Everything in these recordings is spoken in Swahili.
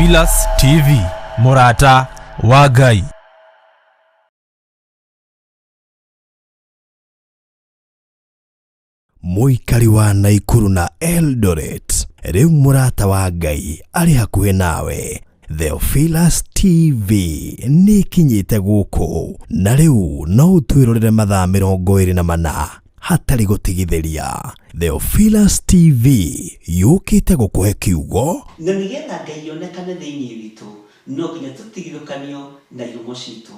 Theophilus TV, Murata wa Ngai. Muikari wa Naikuru na Eldoret, riu Murata wa Ngai ari hakuhe nawe. Theophilus TV ni kinyite guku, na riu no utwirorere mathaa 24 hatari gutigithiria. Theophilus TV yukite gukuhe kiugo na nigetha Ngai yonekane thiini witu, no nginya tutigithukanio na ihumo citu.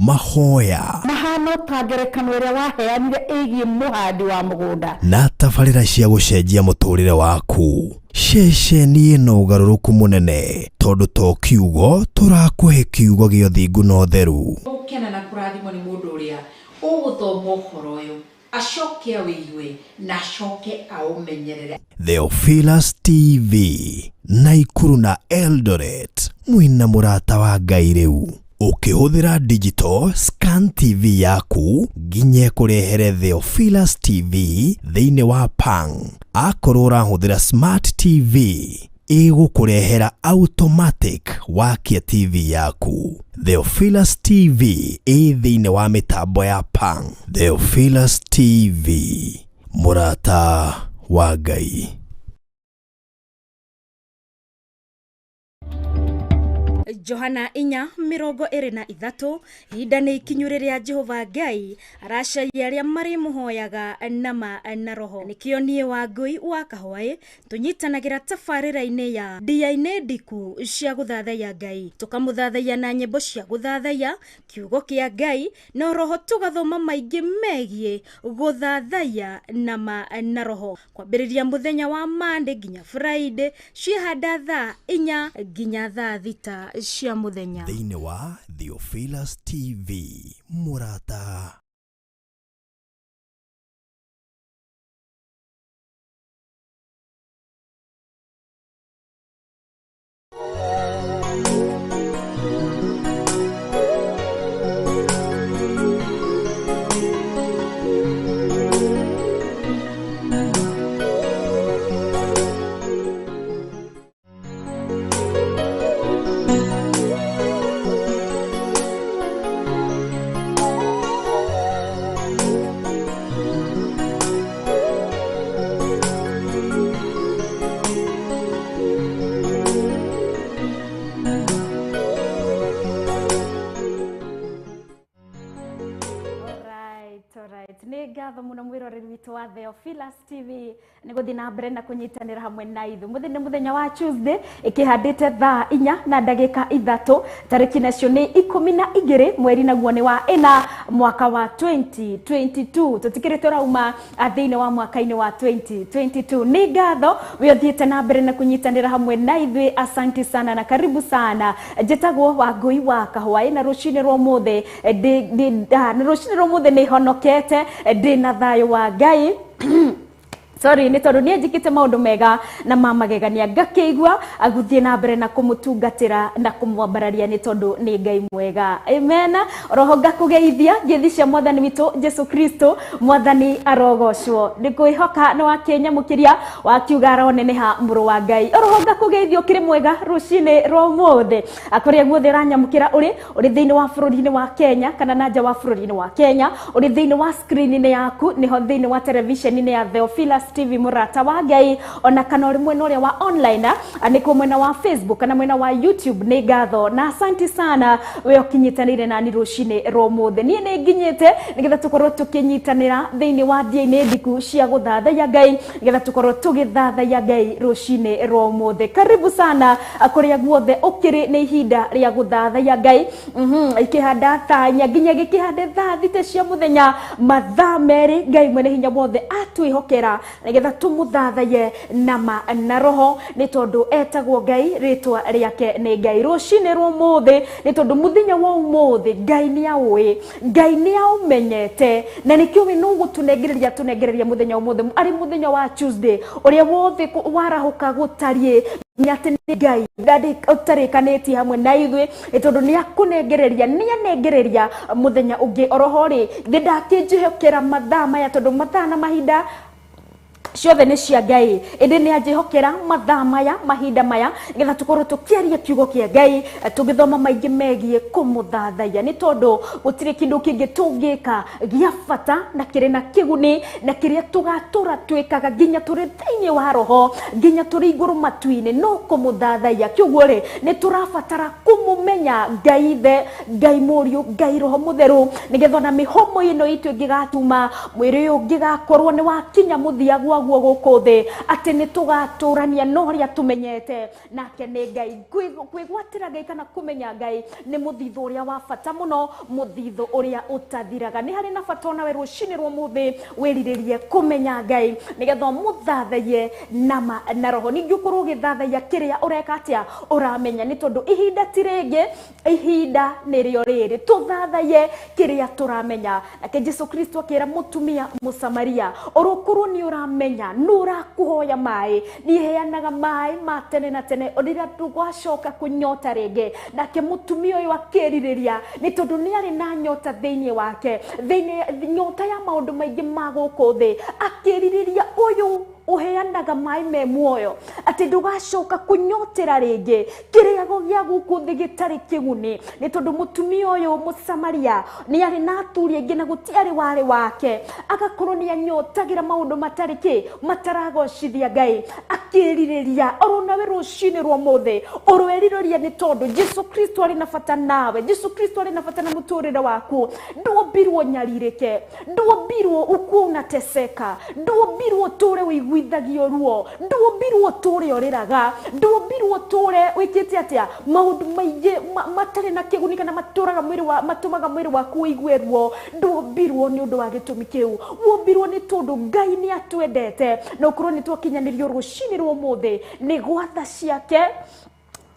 Mahoya mahano tagerekano iria waheanire igie muhandi wa mugunda na tabarira cia gucenjia muturire waku. Ceceni ino ugaruruku munene tondu to kiugo turakuhe kiugo gio thingu no theru. Ukena na kurathimwo ni mundu uria uguthoma uhoro uyu acoke awigue na acoke aumenyerere. Theophilus TV, Naikuru na Eldoret, mwina Murata wa Ngai riu. Ukihũthĩra digital scan TV yaku nginye kurehere Theophilus TV thĩinĩ wa Pang. Akorwo ũrahũthĩra smart TV ĩgũkũrehera automatic wakia TV yaku. Theophilus TV thĩinĩ wa mitambo ya Pang. Theophilus TV, Murata wa Ngai. Johana 4:23 hinda ni ikinyuriria Jehova Ngai aracaria aria mari muhoyaga nama na roho. Nikio nie wa Ngui wa Kahwai tunyitanagira tabarira-ini ya ndiaine ndiku cia guthathaiya Ngai, tukamuthathaiya na nyimbo cia guthathaiya kiugo kia Ngai na roho, tugathoma maingi megie guthathaiya nama na roho. Kwambiriria muthenya wa Monday nginya Friday ciehanda thaa 4 nginya thaa 6 cia muthenya thĩinĩ wa Theophilus TV, Murata. Ngatho muno mwiroreri witu wa Theophilus TV ni guthi na mbere na kunyitanira hamwe na ithu. Muthenya wa Tuesday ikihandite thaa 4 na ndagika 3, tariki nacio ni 12 mweri naguo ni wa 4 mwaka wa 2022. Tutikirite rauma thiini wa mwaka-ini wa 2022. Ni ngatho we uthiite na mbere na kunyitanira hamwe na ithu. Asante sana na karibu sana. Njitagwo wa Ngui wa Kahwai na rucini rwa muthe ni honokete ndina thayo wa Ngai. Sorry, ni tondu ni njikite maundu mega na mamagegania ngakigwa aguthie na mbere na kumutungatira na kumwambararia ni tondu ni Ngai mwega. Amen. Roho ngakugeithia ngithicia mwathani witu Jesu Kristo, mwathani arogocwo. Ndikwihoka no wakenya mukiria wakiuga aroneneha muru wa Ngai. Roho ngakugeithia ukiri mwega rucini rwa muthe akuria guothe ranyamukira uri thiini wa bururi-ini wa Kenya kana nanja wa bururi-ini wa Kenya, uri thiini wa screen-ini yaku, niho thiini wa television-ini ya Theophilus TV, Murata wa Ngai, ona kana uri mwena uria wa online aniko mwena wa Facebook kana mwena wa YouTube. Ni ngatho na asante sana we ukinyitanire na ni rucini rwa muthe. Nie ni nginyite nigetha tukorwo tukinyitanira thiini wa ndiaine ndiku cia guthathaiya Ngai, nigetha tukorwo tugithathaiya Ngai rucini rwa muthe. Karibu sana akuria guothe ukiri ni ihinda ria guthathaiya Ngai. Ikihanda tanya nginya gikihande thaa 3 cia muthenya, mathaa meri Ngai mwene hinya wothe atwihokera nigetha tumuthathaye nama na roho, ni tondu etagwo Ngai, ritwa riake ni Ngai. Rucini rwa muthe ni tondu muthenya wa umuthe Ngai ni aui, Ngai ni aumenyete, na nikio we no gutunengereria muthenya wa umuthe ari muthenya wa Tuesday uria wothe warahuka gutarie nyate ni Ngai ndadi utarikaneti hamwe na ithui tondu ni akunengereria muthenya ungi. Oroho ri ndakijihokera mathaa maya tondu mathaa na mahinda ciothe nĩ cia Ngai ĩndĩ nĩ anjĩhokera mathaa maya mahinda maya nĩgetha tũkorwo tũkĩaria kiugo kĩa Ngai tũgĩthoma maingĩ megiĩ kũmũthathaiya nĩ tondũ gũtirĩ kĩndũ kĩngĩ tũngĩka gĩa bata na kĩrĩ na kĩguni na kĩrĩa tũgatũra twĩkaga nginya tũrĩ thĩinĩ wa roho nginya tũrĩ igũrũ matu-inĩ no kũmũthathaiya kĩoguo rĩ nĩ tũrabatara kũmũmenya Ngai Ithe Ngai Mũriũ Ngai Roho Mũtheru nĩgetha ona mĩhomo ĩno itũ ĩngĩgatuma mwĩrĩ ũyũ ũngĩgakorwo nĩ wakinya mũthia guo gũkũ thĩ atĩ nĩ tũgatũrania na ũrĩa tũmenyete nake nĩ Ngai kwĩgwatĩra Ngai kana kũmenya Ngai nĩ mũthithũ ũrĩa wa bata mũno mũthithũ ũrĩa ũtathiraga nĩ harĩ na bata ona we rũcinĩ rwa mũthĩ wĩrirĩrie kũmenya Ngai nĩgetha mũthathaiye na roho ningĩ ũkorwo ũgĩthathaiya kĩrĩa ũreka atĩa ũramenya nĩ tondũ ihinda ti rĩngĩ ihinda nĩrĩo rĩrĩ tũthathaiye kĩrĩa tũramenya nake Jesũ Kristo akĩra mũtumia Mũsamaria ũrũkorwo nĩ ũramenya nũrakũhoya maĩ nĩheanaga maĩ ma tene na tene rĩrĩa ndũgacoka kũnyota rĩngĩ nake mũtumia ũyũ akĩrirĩria nĩ tondũ nĩ arĩ na nyota thĩinĩ wake nyota ya maũndũ maingĩ ma gũkũ thĩ akĩrirĩria ũyũ uheanaga maĩ me muoyo atĩ ndũgacoka kũnyotera rĩngĩ kĩrĩa gĩa gũkũ thĩ gĩtarĩ kĩguni nĩ tondũ mũtumia ũyũ Mũsamaria nĩ arĩ na athuri aingĩ na gũtiarĩ warĩ wake agakorwo nĩ anyotagĩra maũndũ matarĩ mataragocithia Ngai akĩrirĩria orona we rũcinĩ rwa mũthĩ ũrwerirĩria nĩ tondũ Jesũ Kristo arĩ na bata nawe Jesũ Kristo arĩ na bata na mũtũrĩre waku ndwombirwo nyarirĩke ndwombirwo ukuo unateseka ndwombirwo tũre wĩiguithagio ruo ndwombirwo tũre ũrĩraga ndwombirwo tũre wĩkĩte atĩa maũndũ maingĩ matarĩ na kĩguni kana matũmaga mwĩrĩ waku wĩigue ruo ndwombirwo nĩ ũndũ wa gĩtũmi kĩu wombirwo nĩ tondũ Ngai nĩ atwendete na ũkorwo nĩ twakinyanĩrio rũcinĩ rwa mũthĩ nĩ gwatha ciake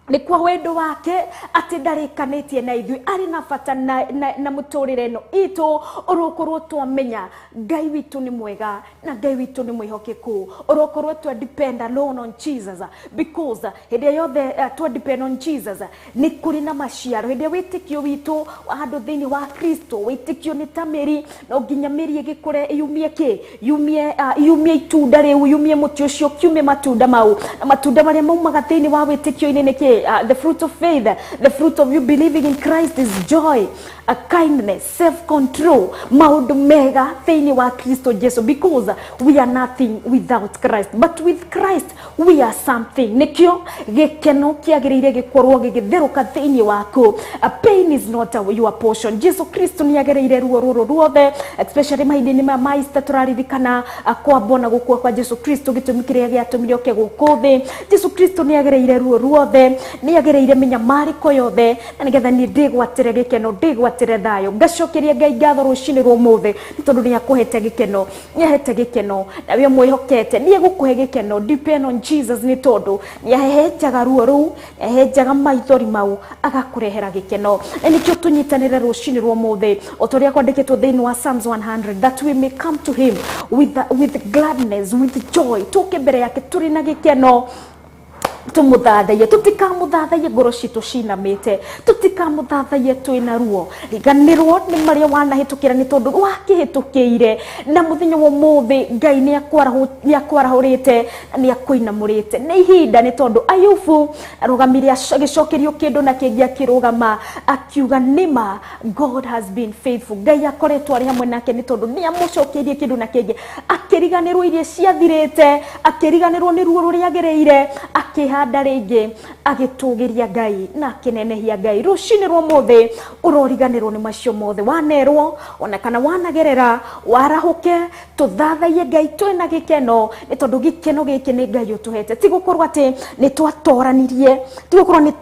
nĩ kwa wendo wake atĩ ndarĩkanĩtie na ithuĩ arĩ na bata na mũtũrĩre ĩno itũ ũrokorwo twamenya Ngai witũ nĩ mwega na Ngai witũ nĩ mwĩhokeku ũrokorwo twa depend alone on Jesus because hĩndĩ yothe twa depend on Jesus nĩ kũrĩ na maciaro hĩndĩ wĩtĩkio witũ handũ thĩinĩ wa Kristo wĩtĩkio nĩ ta mĩri no nginya mĩri ĩgĩkũre yumie kĩ yumie itunda rĩu yumie mũtĩ ũcio kiume matunda mau na matunda marĩa maumaga thĩinĩ wa wĩtĩkio-inĩ nĩ kĩ the fruit of faith, the fruit of you believing in Christ is joy, a kindness, self-control, maũndũ mega thĩinĩ wa Kristo Jesu because we are nothing without Christ but with Christ we are something nikĩo gĩkeno kĩagĩrĩire gĩkorwo gĩgĩtherũka thĩinĩ waku pain is not your portion Jesu Kristo nĩ agĩrĩire ruo rũrũ ruothe especially mahinda-inĩ ma maista tũraririkana kwambwo na gũkua kwa Jesu Kristo gĩtũmi kĩrĩa gĩatũmire oke gũkũ thĩ Jesu Kristo nĩ agĩrĩire ruo ruothe nĩ agĩrĩire minyamarĩko yothe na nĩgetha niĩ ndĩgwatĩre gĩkeno ndĩgwatĩre thayũ ngacokeria Ngai ngatho rũcinĩ rwa mũthĩ nĩ tondũ nĩ akũhete gĩkeno nĩ ahete gĩkeno na we mwĩhokete nĩ egũkũhe gĩkeno depend on Jesus nĩ tondũ nĩ ahehenjaga ruo rũu nĩ ahehenjaga maithori mau agakũrehera gĩkeno na nĩkĩo tũnyitanĩre rũcinĩ rwa mũthĩ o ta ũrĩa kwandĩkĩtwo thĩinĩ wa Psalms 100 that we may come to him with gladness with joy tũke mbere yake tũrĩ na gĩkeno tũmũthathaiye tũtikamũthathaiye ngoro citũ cinamĩte tũtikamũthathaiye twĩna ruo riganĩrwo nĩ marĩa wanahĩtũkĩra nĩ tondũ wakĩhĩtũkĩire na mũthenya wa ũmũthĩ Ngai nĩ akwarahũrĩte nĩ akũinamũrĩte nĩ ihinda nĩ tondũ Ayubu arũgamire agĩcokerio kĩndũ na kĩngĩ akĩrũgama akiuga nĩma God has been faithful Ngai akoretwo arĩ hamwe nake nĩ tondũ nĩ amũcokeirie kĩndũ na kĩngĩ akĩriganĩrwo iria ciathirĩte akĩriganĩrwo nĩ ruo rũrĩa agereire akĩhanda rĩngĩ agĩtũgĩria Ngai na akĩnenehia Ngai rũcinĩ rwa mũthĩ ũroriganĩrwo nĩ macio mothe wanerwo ona kana wanagerera warahũke tũthathaiye Ngai twĩna gĩkeno nĩ tondũ gĩkeno gĩkĩ nĩ Ngai ũtũhete ti gũkorwo atĩ nĩ twatoranirie ti gũkorwo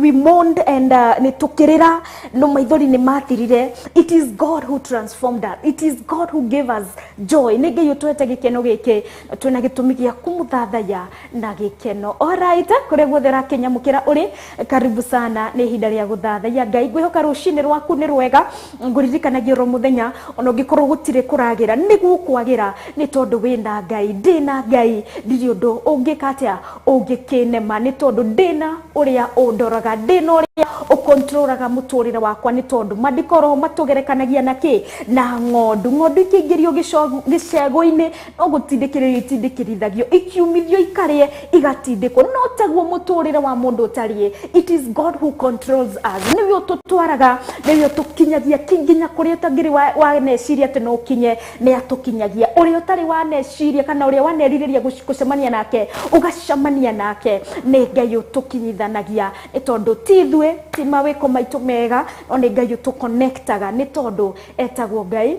we mourned and nĩ tũkĩrĩra no maithori nĩ mathirire it is God who transformed us it is God who gave us joy nĩ Ngai ũtũhete gĩkeno gĩkĩ twĩna gĩtũmi gĩa kũmũthathaiya na gĩkeno alright kũrĩa guothe rakĩnyamũkĩra ũrĩ karibu sana nĩ ihinda rĩa gũthathaiya Ngai ngwĩhoka rũcinĩ rwaku nĩ rwega ngũririkanagia ro mũthenya ona ũngĩkorwo gũtirĩ kũragĩra nĩ gũkwagĩra nĩ tondũ wĩna Ngai ndĩna Ngai ndirĩ ũndũ ũngĩka atĩa ũngĩkĩnema nĩ tondũ ndĩna ũrĩa ũndoraga, ndĩna ũrĩa ũkontroraga mũtũrĩre wakwa, nĩ tondũ mandĩkorwo matũgerekanagia na kĩ na ng'ondu ikĩingĩrio gĩcegũ-inĩ no gũtindĩkĩrĩrio itindĩkĩrithagio, ikiumithio ikarĩe igatindĩkwo, no taguo mũtũrĩre wa mũndũ ũtariĩ. It is God who controls us. Nĩwe ũtũtwaraga, nĩwe ũtũkinyagia nginya kũrĩa ũtangĩrĩ waneciria atĩ no ũkinye, nĩ atũkinyagia. Ũrĩa ũtarĩ waneciria kana ũrĩa wanerirĩria gũcemania nake ũgacemania nake, nĩ Ngai ũtũkinyithanagia, nĩ tondũ ti ithuĩ, ti mawĩko maitũ mega, no nĩ Ngai ũtũconnectaga, nĩ tondũ etagwo Ngai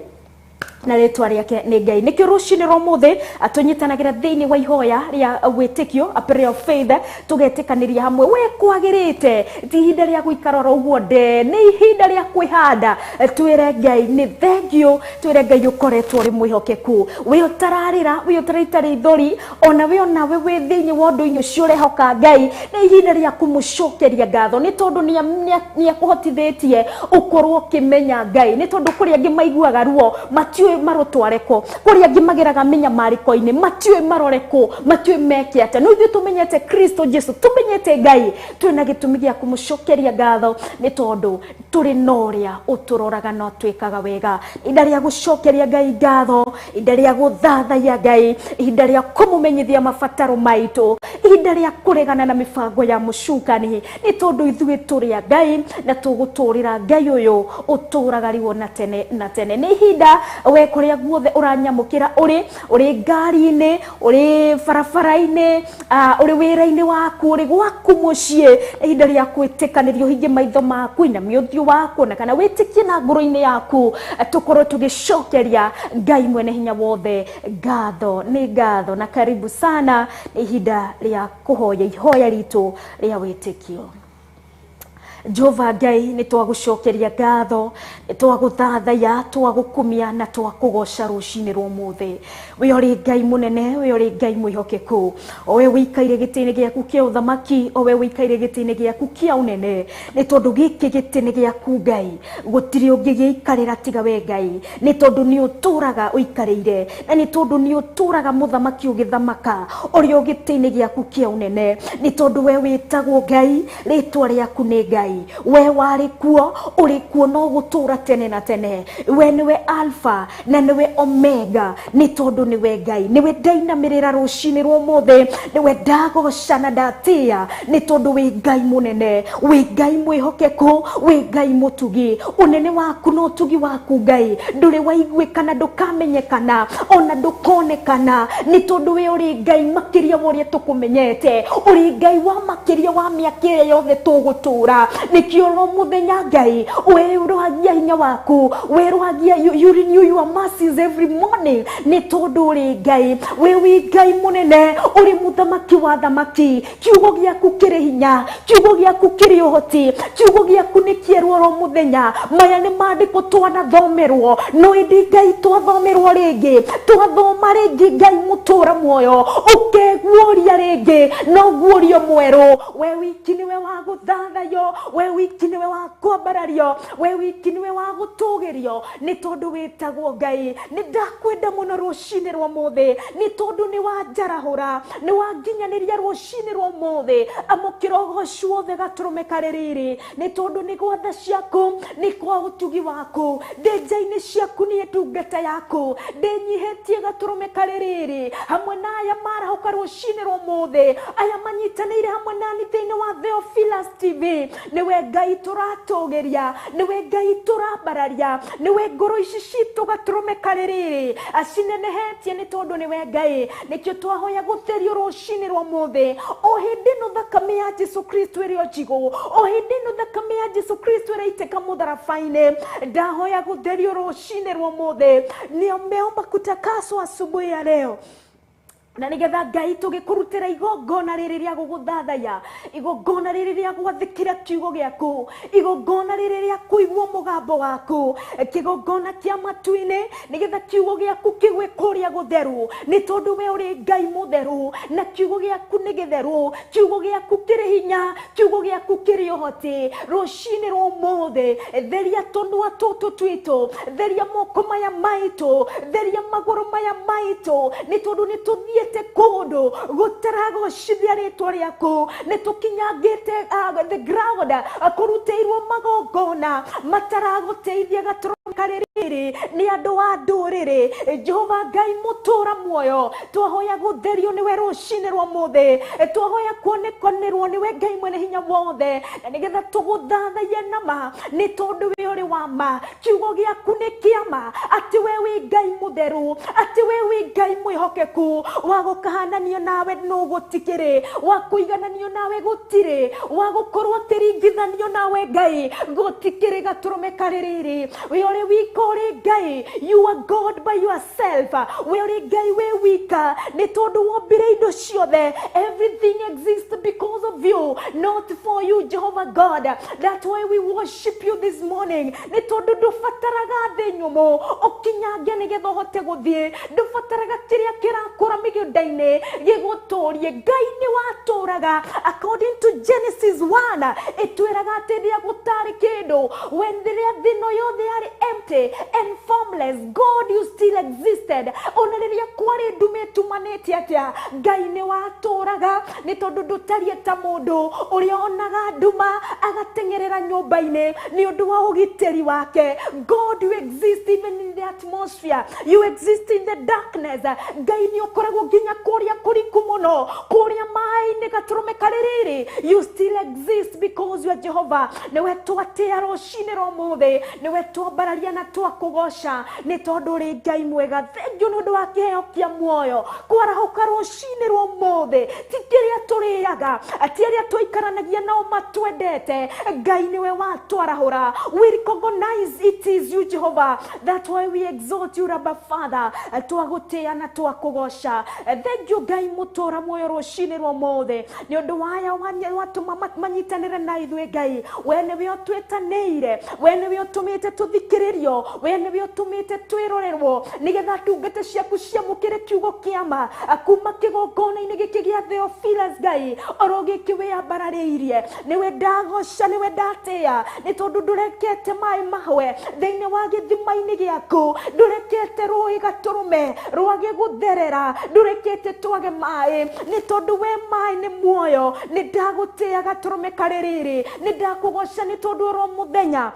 na rĩtwa rĩake nĩ Ngai. Nĩkĩo rũcinĩ rwa mũthĩ tũnyitanagĩra thĩinĩ wa ihoya rĩa wĩtĩkio, a prayer of faith, tũgetĩkanĩria hamwe. We kwagĩrĩte, ti ihinda rĩa gũikara ũguo nde, nĩ ihinda rĩa kwĩhanda, twĩre Ngai nĩ thengiũ, twĩre Ngai ũkoretwo ũrĩ mwĩhokeku. We ũtararĩra, we ũtaraita ithori, ona we onawe wĩ thĩinĩ wa ũndũ-inĩ ũcio ũrehoka Ngai, nĩ ihinda rĩa kũmũcokeria ngatho, nĩ tondũ nĩakũhotithĩtie ũkorwo ũkĩmenya Ngai, nĩ tondũ kũrĩ angĩ maiguaga ruo matiũĩ marotwareko, kũrĩ angĩ mageraga minyamarĩko-inĩ matiũĩ maroreko, matiũĩ meke atĩa. No ithuĩ tũmenyete Kristo Jesu, tũmenyete Ngai, twĩna gĩtũmi gĩa kũmũcokeria ngatho, nĩ tondũ tũrĩ na ũrĩa ũtũroraga na twĩkaga wega. Ihinda rĩa gũcokeria Ngai ngatho, ihinda rĩa gũthathaiya Ngai, ihinda rĩa kũmũmenyithia mabataro maitũ, ihinda rĩa kũregana na mĩbango ya mũcukani, nĩ tondũ ithuĩ tũrĩ a Ngai na tũgũtũrĩra Ngai ũyũ ũtũraga riwo na tene na tene. Nĩ ihinda we kũrĩa guothe ũranyamũkĩra, ũrĩ ngari-inĩ, ũrĩ barabara-inĩ, ũrĩ wĩra-inĩ waku, ũrĩ gwaku mũciĩ, ihinda rĩa kwĩtĩkanĩria ũhinge maitho maku na ũthiũ waku, na kana wĩtĩkie na ngoro-inĩ yaku, tũkorwo tũgĩcokeria Ngai mwene hinya wothe ngatho. Nĩ ngatho na karibu sana, nĩ ihinda rĩa kũhoya ihoya ritũ rĩa wĩtĩkio. Jehova Ngai, nĩ twagũcokeria ngatho, nĩ twagũthathaiya, twagũkumia na twakũgoca rũcinĩ rwa mũthĩ. We ũrĩ Ngai mũnene, we ũrĩ Ngai mwĩhokeku, o we wĩikaire gĩtĩ-inĩ gĩaku kĩa ũthamaki, o we wĩikaire gĩtĩ-inĩ gĩaku kĩa ũnene, nĩ tondũ gĩkĩ gĩtĩ-inĩ gĩaku Ngai gũtirĩ ũngĩgĩikarĩra tiga we Ngai, nĩ tondũ nĩ ũtũraga ũikarĩire, na nĩ tondũ nĩ ũtũraga mũthamaki ũgĩthamaka ũrĩ o gĩtĩ-inĩ gĩaku kĩa ũnene, nĩ tondũ we wĩtagwo Ngai, rĩtwa rĩaku nĩ Ngai. We warĩ kuo, ũrĩ kuo no gũtũra tene na tene. We nĩwe Alpha na nĩwe Omega, nĩ tondũ nĩwe Ngai. Nĩwe ndainamĩrĩra rũcinĩ rwa mũthĩ, nĩwe ndagoca na ndatĩĩa, nĩ tondũ wĩ Ngai mũnene, wĩ Ngai mwĩhokeku, wĩ Ngai mũtugi. Ũnene waku no ũtugi waku Ngai ndũrĩ waiguĩkana, ndũkamenyekana, ona ndũkonekana, nĩ tondũ we ũrĩ Ngai makĩria wa ũrĩa tũkũmenyete, ũrĩ Ngai wa makĩria wa mĩaka ĩrĩa yothe tũgũtũra. Nikio ro muthenya Ngai, weruhagia hinya waku, weruhagia, you renew your mercies every morning, ni tondu uri Ngai, we wi Ngai munene, uri muthamaki wa thamaki, kiugo giaku kiri hinya, kiugo giaku kiri uhoti, kiugo giaku ni kieru ro muthenya. Maya ni maandiko twanathomerwo, no indi Ngai twathomerwo ringi, twathoma ringi Ngai mutura muoyo, ukeguoria ringi, no guorio mweru. We wiki niwe wa guthathayo, we wiki niwe wa kwambarario, we wiki niwe wa gutugirio, ni tondu witagwo Ngai. Ni ndakwenda muno rucini rwa muthi, ni tondu ni wanjarahura, ni wanginyaniria rucini rwa muthi, amukira ugoci wothe gaturume karĩrĩrĩ, ni tondu ni gwatha ciaku, ni kwa utugi waku, ndenja-inĩ ciaku ni ndungata yaku, ndenyihetie gaturume karĩrĩrĩ, hamwe na aya marahoka rucini rwa muthi, aya manyitanĩire hamwe nani thĩinĩ wa Theophilus TV. Niwe Ngai turatugeria, niwe Ngai turambararia, niwe ngoro ici citu gaturume karĩrĩrĩ acinenehetie, ni tondu niwe Ngai. Nikio twahoya gutherio rucini rwa muthi, o hindi no thakame ya Jesu Kristo ĩrĩ njigu, o hindi no thakame ya Jesu Kristo ĩraitĩka mũtharabai-inĩ. Ndahoya gutherio rucini rwa muthi, niombeomba kutakaswa asubuhi ya leo, na nigetha Ngai tugĩkũrutĩra igongona rĩrĩ rĩa gũgũthathaiya, igongona rĩrĩ rĩa gwathĩkĩra kiugo gĩaku, igongona rĩrĩ rĩa kũigua mũgambo waku, kĩgongona kĩa matu-inĩ, nigetha kiugo gĩaku kĩgwe kũrĩa gũtheru, nĩ tondũ we ũrĩ Ngai mũtheru, na kiugo gĩaku nĩ gĩtheru, kiugo gĩaku kĩrĩ hinya, kiugo gĩaku kĩrĩ ũhoti. Rũcinĩ rwa ũmũthĩ, theria tũnua tũtũ twitũ, theria moko maya maitũ, theria magũrũ maya maitũ, nĩ tondũ nĩ tũthiĩ tukinyangite kundu gutarago shithia ritwa riaku ni tukinyangite the ground kuruteirwo magongona mataraguteithia gaturumkariri ni andu a nduriri. Jehova Ngai mutura muoyo twahoya gutherio niwe rucini rwa muthe, twahoya kuonekanirwo niwe Ngai mwene hinya wothe, na nigetha tuguthathaie nama ni tondu we uri wa ma. Kiugo giaku ni kiama ati we wi Ngai mutheru, ati we wi Ngai mwihokeku, wa gukahananio nawe no gutikire, wa kuigananio nawe gutire, wa gukorwo tiringithanio nawe Ngai gutikire gaturume kaririri. We uri wiko uri Ngai, you are God by yourself. We uri Ngai we wika ni tondu wombire indo ciothe. Everything exists because of you, not for you, Jehovah God. That's why we worship you this morning. Ni tondu ndufataraga thi nyumu ukinyange nigetha uhote guthie, ndufataraga kiria kirakura migunda-ini giguturie. Ngai ni waturaga according to Genesis 1 itwiraga ati ndia gutari kindu. When the thino yothe are empty and formless, God you still existed. Onariria kwari ndume tumanete atia, Ngai ni waturaga ni tondu ndutarie ta mundu uria onaga nduma agatengerera nyumba-ini ni undu wa ugiteri wake. God you exist even in the atmosphere, you exist in the darkness. Ngai ni ukoragwo nginya kuria kuriku muno, kuria mai-ini gaturume kaririri. You still exist because you are Jehovah. Niwe twatia rucini rwa muthe, niwe twambararia na twakugosha ni tondu uri Ngai mwega. Thank you nundu wa kiheo kia muoyo kwarahuka rucini rwa muthe, ti kiria turiaga, ati aria twikaranagia nao matwendete. Ngai niwe watwarahura. We recognize it is you, Jehovah. That's why we exalt you, Rabba Father. Twagutia na twakugosha. Thank you Ngai mutura muoyo rucini rwa muthe ni undu waya watuma manyitanire na ithuĩ Ngai. We niwe utwĩtanĩire, we niwe utumite tuthikiririo, we niwe utumite twirorerwo nigetha ndungata ciaku ciamũkĩre kiugo kĩama kuma kĩgongona-inĩ gĩkĩ gĩa Theophilus Ngai oro gĩkĩ wĩambararĩirie. Niwe ndagoca, niwe ndatĩa ni tondu ndurekete mai mahwe thĩinĩ wa gĩthima-inĩ gĩaku, ndurekete rũĩ gaturume rwage gutherera, ndurekete twage mai ni tondu we mai ni muoyo. Ni ndagũtĩa gaturume kaririri, ni ndakugoca ni tondu ro muthenya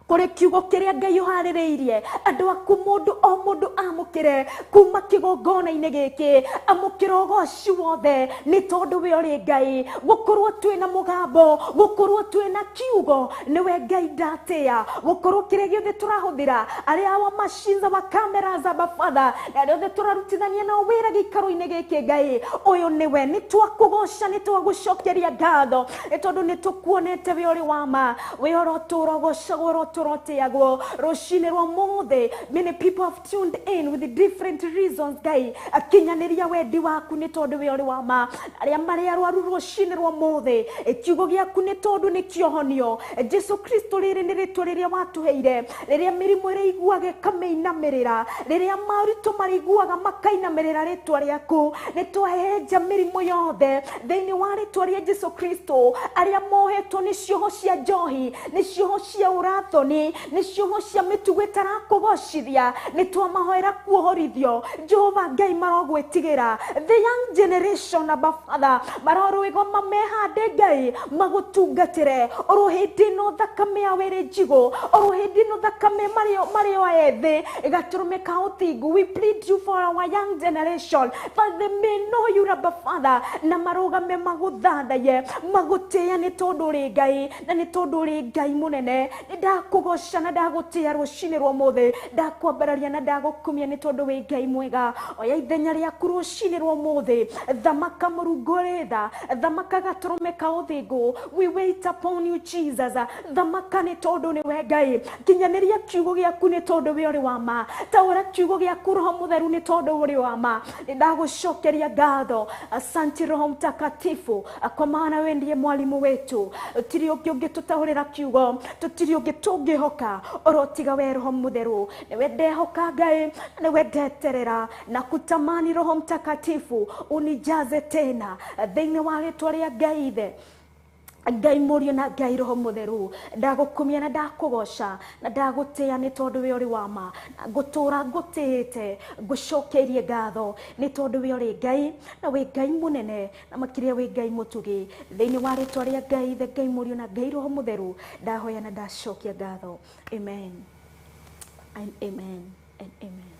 kuri kiugo kiria Ngai uhaririirie andu aku mundu o mundu amukire kuma kigongona-ini giki, amukire ugoci wothe ni tondu we uri Ngai. Gukorwo twina mugambo, gukorwo twina kiugo niwe Ngai ndatia. Gukorwo kiria giothe turahuthira aria wa machines wa cameras aba Father na riothe turarutithania na wira gikaro-ini giki Ngai uyu niwe. Ni twakugoca, ni twagucokeria ngatho ni tondu ni tukuonete we uri wa ma, we oro turogocagwo turoteagwo rucini rwa muthe. Many people have tuned in with the different reasons Ngai akinyaniria wendi waku ni tondu we uri wa ma. Aria mari arwaru rucini rwa muthe kiugo giaku ni tondu ni kiohonio. Jesu Kristo riri ni ritwa riria watuheire riria mirimu iraiguaga ikameinamirira, riria mauritu mariguaga makainamirira ritwa riaku. Ni twaheja mirimu yothe thiini wa ritwa ria Jesu Kristo. Aria mohetwo ni cioho cia njohi, ni cioho cia urathoni, ni cioho cia mitugo itarakugocithia, ni twamahoera kuohorithio. Jehova Ngai marogwitigira the young generation aba Father marorwigwo mamehande Ngai magutungatire oro hindi no thakame ya were njigo, oro hindi no thakame mario aethi igaturumika uthingu. We plead you for our young generation that they may know you Abba Father, na marugame maguthathaie magutia ni tondu uri Ngai na ni tondu uri Ngai munene. Ni ndakugoca na ndagutia rucini rwa muthe, ndakwambararia na ndagukumia ni tondu wi Ngai mwega. Oya ithenya riaku rucini rwa muthe, thamaka Murungu uri tha, thamaka gaturumika uthingu. We wait upon you Jesus, thamaka ni tondu ni we Ngai. Kinyaniria kiugo giaku ni tondu we uri wa ma, taura kiugo giaku Roho Mutheru ni tondu uri wa ma. Ni ndagucokeria ngatho. Asante Roho Mtakatifu, kwa maana we ndiye mwalimu wetu. Tutiri ungi tutahurira kiugo, tutiri ungi tungihoka orotiga we Roho Mutheru. Niwe ndehoka Ngai, niwe ndeterera na kutamani Roho Mtakatifu unijaze tena thiini wa ritwa ria Ngai Ithe Ngai Mũriũ na Ngai Roho Mũtheru, ndagukumia na ndakugoca na ndagutia ni tondu we uri wa ma, na ngutura ngutite ngucokerie ngatho ni tondu we uri Ngai na we Ngai munene na makiria we Ngai mutugi thiini wa ritwa ria Ngai the Ngai Mũriũ na Ngai Roho Mũtheru ndahoya na ndacokia ngatho. Amen and amen and amen.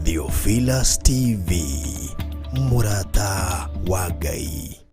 Theophilus TV, Murata wa Ngai.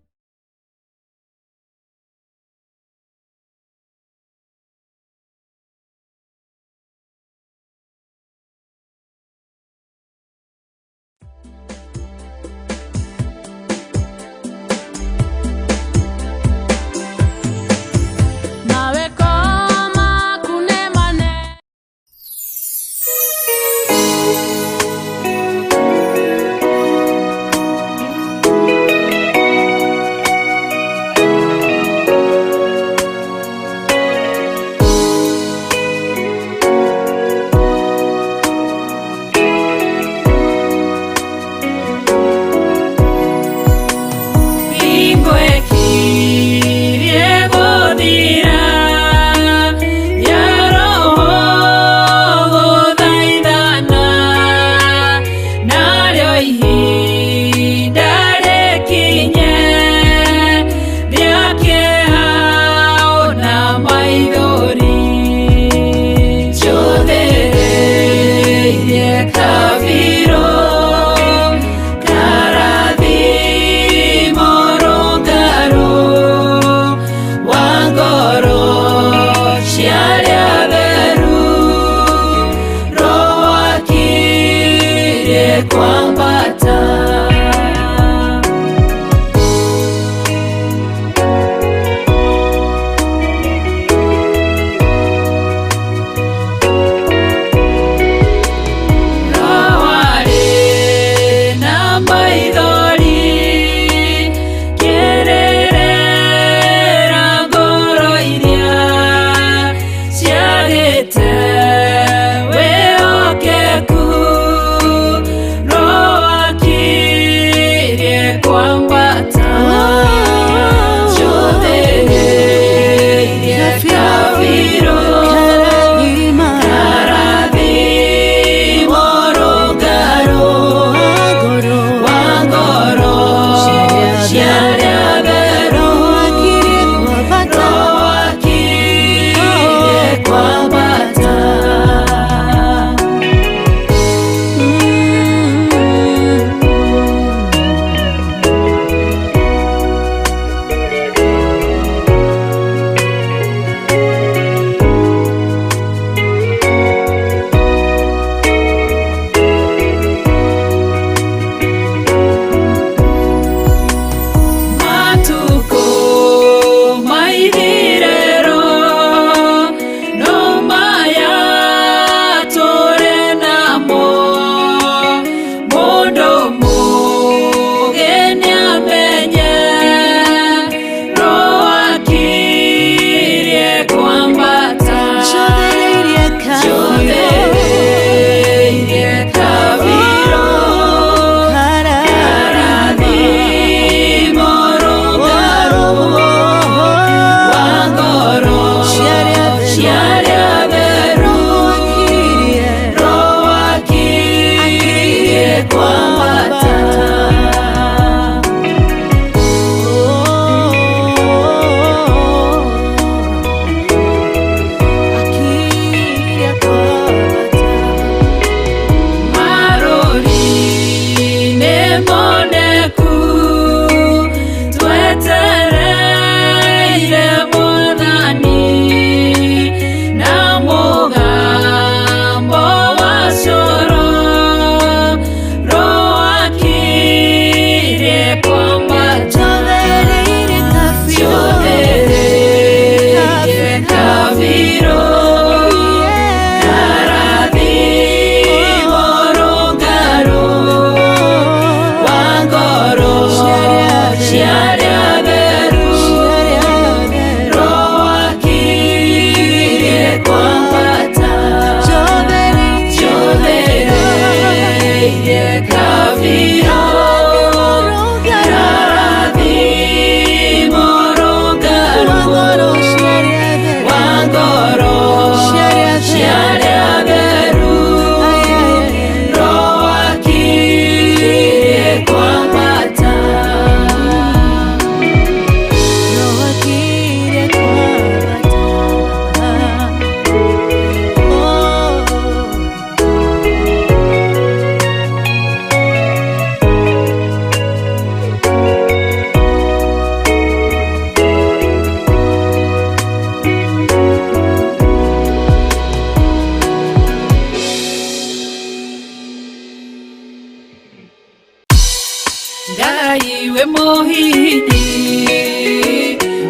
Ngai we mohithi,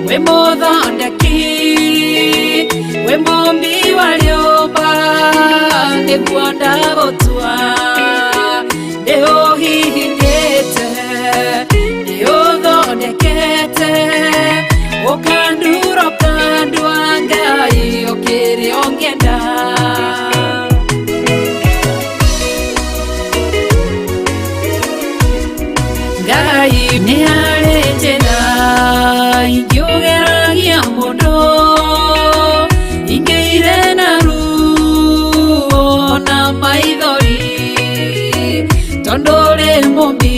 we mothondeki, we mombi wa nyũmba, nĩguo ndagũtua, ndĩũhihinyĩte, ndĩũthondekete, ũkandura ũkandua Ngai ũkĩrĩa ũngĩenda. Ngai nĩ harĩ njĩra ingĩũgeragia mũndũ, ingĩire na ruo na maithori, tondũ rĩ mũmbi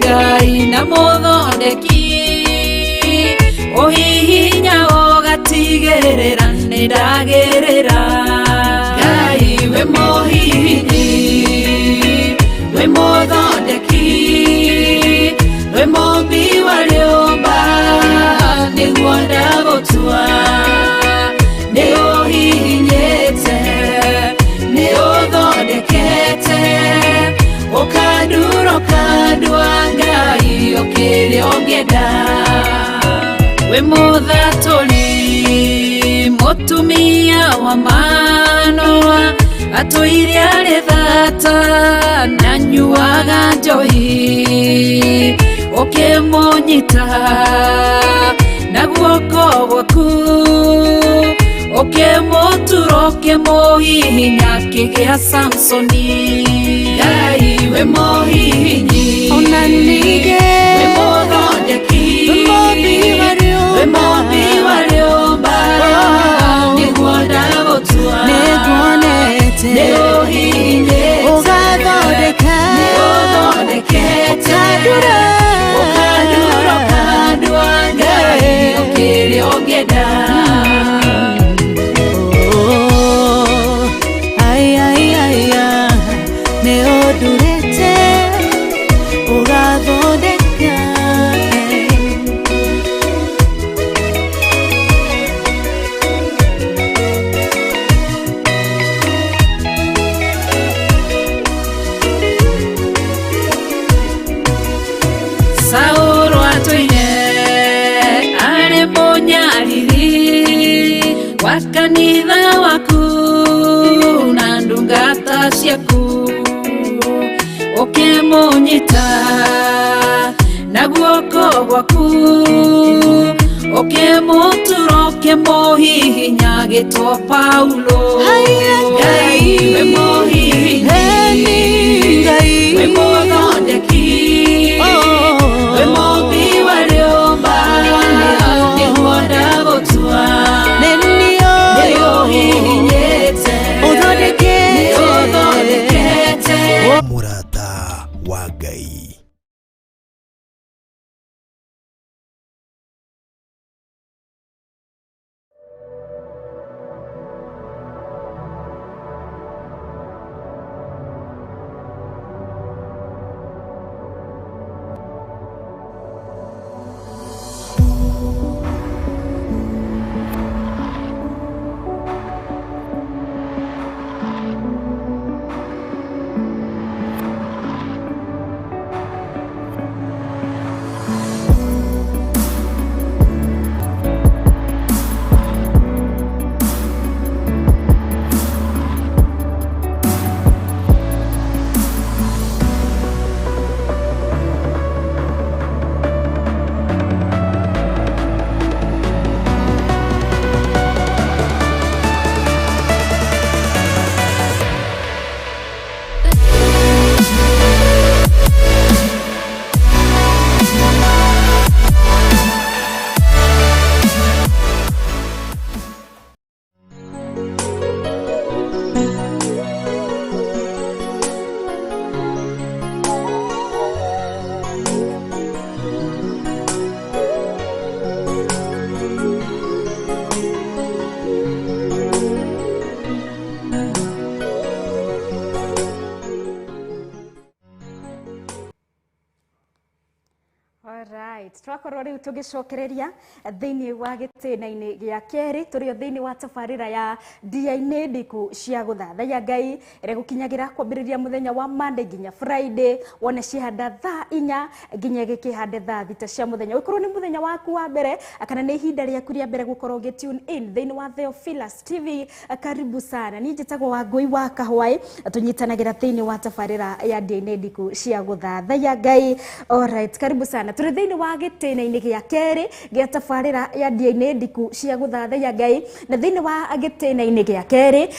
Ngai na mũthondeki, ũhihinya ũgatigĩrĩra nĩ ndagĩrĩra. Ngai we mũhihinyi, we mũthondeki, we mombi wa nyũmba, nĩguo ndagũtua, nĩũhihinyĩte, nĩũthondekete, ũkandura ũkandua Ngai ũkĩrĩa ũngĩenda. We mũthatũri, mũtumia wa Manoa, atũire arĩ thata na nyuaga njohi, ũkĩmũnyita na guoko gwaku, ũkĩmũtura ũkĩmũhihinya akĩgĩa Samsoni. Ngai we mũhihinyi, ona ningĩ we mũthondeki, we mombi wa nyũmba, nĩguo ndagũtua, nĩũhihinyĩte, nĩũthondekete, ũkandura ũkandua Ngai ũkĩrĩa ũngĩenda. Nĩũndurĩte ũgathondeka. Saũlũ atũire arĩ mũnyariri wa kanitha waku na ndungata ciaku, ũkĩmũnyita na guoko gwaku, ũkĩmũtura ũkĩmũhihinya agĩtwo Paulo. Ngai we mũhihinyi, we mũthondeki, we mombi wa nyũmba, nĩguo ndagũtua, nĩũhihinyĩte, nĩũthondekete. Mũrata wa Ngai. Alright, twakorwo riu tugicokereria thiini wa gitinaini gia keri turio thiini wa tabarira ya dia-ini ndiku cia guthathaiya Ngai ire gukinyagira kwambiriria muthenya wa Monday nginya Friday wone cihanda thaa 4 nginya gikihande thaa 6 cia muthenya wikorwo ni muthenya waku wa mbere kana ni ihinda riaku ria mbere gukorwo tune in thiini wa Theophilus TV karibu sana ni njitagwo Wangui wa Kahwai tunyitanagira thiini wa tabarira ya dia-ini ndiku cia guthathaiya Ngai. Alright, karibu sana turi thiini wa gitinaini gia keri gia tabarira ya dia-ini ndiku cia guthathaiya Ngai na thiini wa gitinaini gia keri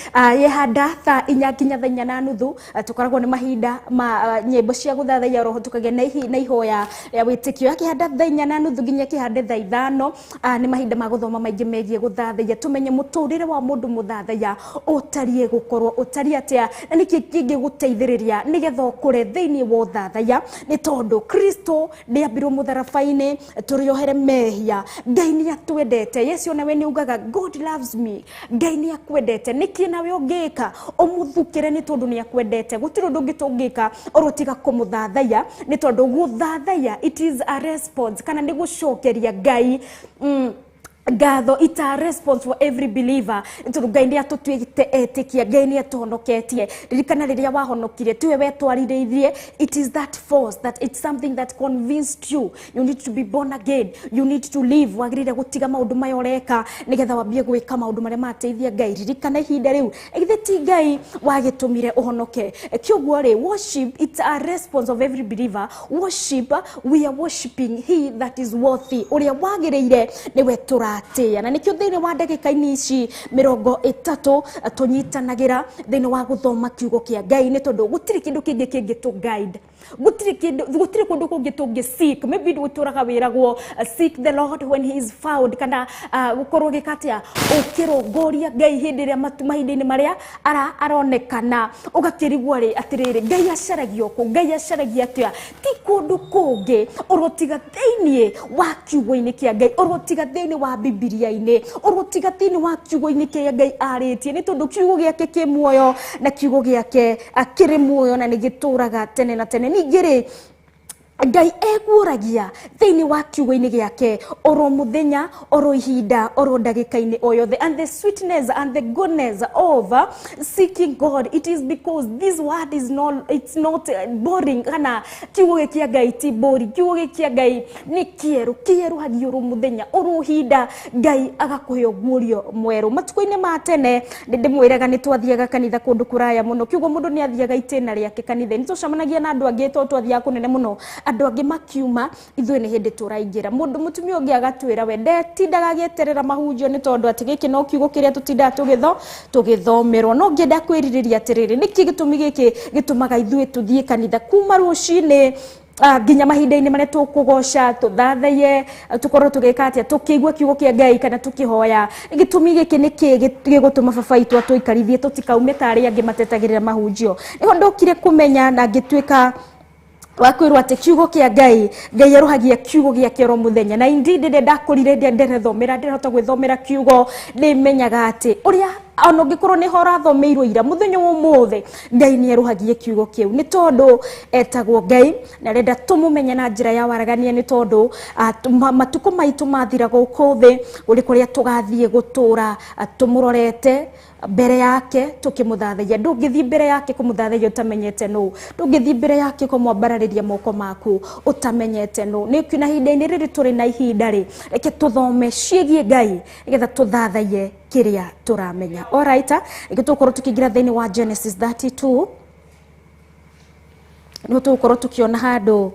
yehanda thaa 4 nginya thaa 4:30 tukoragwo ni mahinda ma nyimbo cia guthathaiya roho tukagia na ihoya ya witikio yakihanda thaa 4:30 nginya kihande thaa 5 ni mahinda ma guthoma maingi megie guthathaiya tumenye muturire wa mundu muthathaiya utarie gukorwo utarie atia na niki kingi guteithiriria nigetha ukure thiini wa uthathaiya ni tondu Kristo ndiambirwo mutharabaini turiohere mehia Ngai ni atwendete Yesu nawe ni ugaga God loves me Ngai ni akwendete niki nawe ungika umuthukire ni tondu ni akwendete gutiro ndungi tungika orotiga kumuthathaiya ni tondu guthathaiya it is a response kana ni gucokeria Ngai Gatho it's a response for every believer ntu Ngai ni atutwite etikia Ngai ni atuhonoketie ririkana riria wahonokire tiwe wetwaririthie it is that force that it's something that convinced you need to be born again you need to live wagirire gutiga maundu mayoreka nigetha wambie gwika maundu maria mateithia Ngai ririkana ihinda riu igitheti Ngai wagitumire uhonoke kyoguo ri worship it's a response of every believer worship we are worshiping he that is worthy uria wagirire niwe tura na nikyo thiini wa ndagika-ini ici 30 tunyitanagira thiini wa guthoma kiugo kia Ngai ni tondu gutiri kindu kingi kingitu guide gutiri kundu kungi tungi seek maybe guturaga wiragwo seek the Lord when he is found kana gukorwo gikatia ukirongoria Ngai hindi ria mahinda-ini maria aronekana ugakirigwa ri atiriri Ngai acaragio ku Ngai acaragia atia ti kundu kungi urotiga thiini wa kiugo-ini kia Ngai urotiga thiini wa Biblia-ini urotiga thiini wa kiugo-ini kia Ngai aritie ni tondu kiugo giake ki muoyo na kiugo giake akiri muoyo na nigituraga tene na tene ningiri Ngai eguragia thiini wa kiugo-ini giake oro muthenya oro ihinda oro ndagika-ini oyothe and the sweetness and the goodness of seeking God it is because this word is it's not boring kana kiugo kia Ngai ti boring kiugo kia Ngai ni kieru hagi oro muthenya oro ihinda Ngai agakuhe ogurio mweru matuko-ini ma tene ndimwiraga ni twathiaga kanitha kundu kuraya muno kiugo mundu ni athiaga itena riake kanitha ni tucamanagia na andu angi to twathiaga kunene muno andu angi makiuma ithuĩ nĩ hĩndĩ tũraingĩra mũndũ mũtumia ũngĩ agatwĩra we ndetindaga agĩeterera mahunjio nĩ tondũ atĩ gĩkĩ no kiugo kĩrĩa tũtindaga tũgĩthomerwo no ngĩenda kwĩrirĩria atĩrĩrĩ nĩkĩ gĩtũmi gĩkĩ gĩtũmaga ithuĩ tũthiĩ kanitha kuma rũcinĩ nginya mahinda-ini maria tukugoca tuthathaiye tukorwo tugika atia tukigwa kiugo kia Ngai kana tukihoya gitumi giki niki gigutuma baba itu atuikarithie tutikaume tari angi matetagirira mahunjio niho ndokire kumenya na ngitwika wakwirwo ati kiugo kia Ngai aruhagia kiugo giake ro muthenya na indeed ndakurire nderethomera ndirahota gwithomera kiugo ndimenyaga ati uria ono gikorwo ni hora thomeirwo ira muthenya womothe Ngai ni aruhagie kiugo kiu ni tondu etagwo Ngai na renda tumumenye na njira ya waragania ni tondu matuko maitu mathira guku thi uri kuria tugathie gutura tumurorete mbere yake tukimuthathaiya ndungithii mbere yake kumuthathaiya utamenyete no ndungithii mbere yake kumwambarariria moko maku utamenyete no ni kuna hinda-ini riri turi na ihinda ri reke tuthome ciigie Ngai nigetha tuthathaiye kiria turamenya. Alright, reke tukorwo tukiingira thiini wa Genesis 32 no tukorwo tukiona handu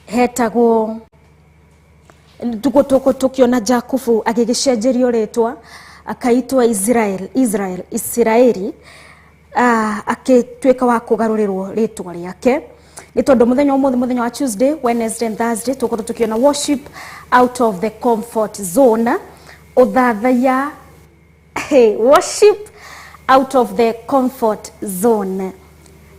hetagwo tukiona Jakubu agigicenjerio ritwa akaitwa Israeli akitweka wa kugarurirwo ritwa riake ni tondu muthenya wa Tuesday, Wednesday and Thursday tukorwo tukiona worship out of the comfort zone uthathaiya worship out of the comfort zone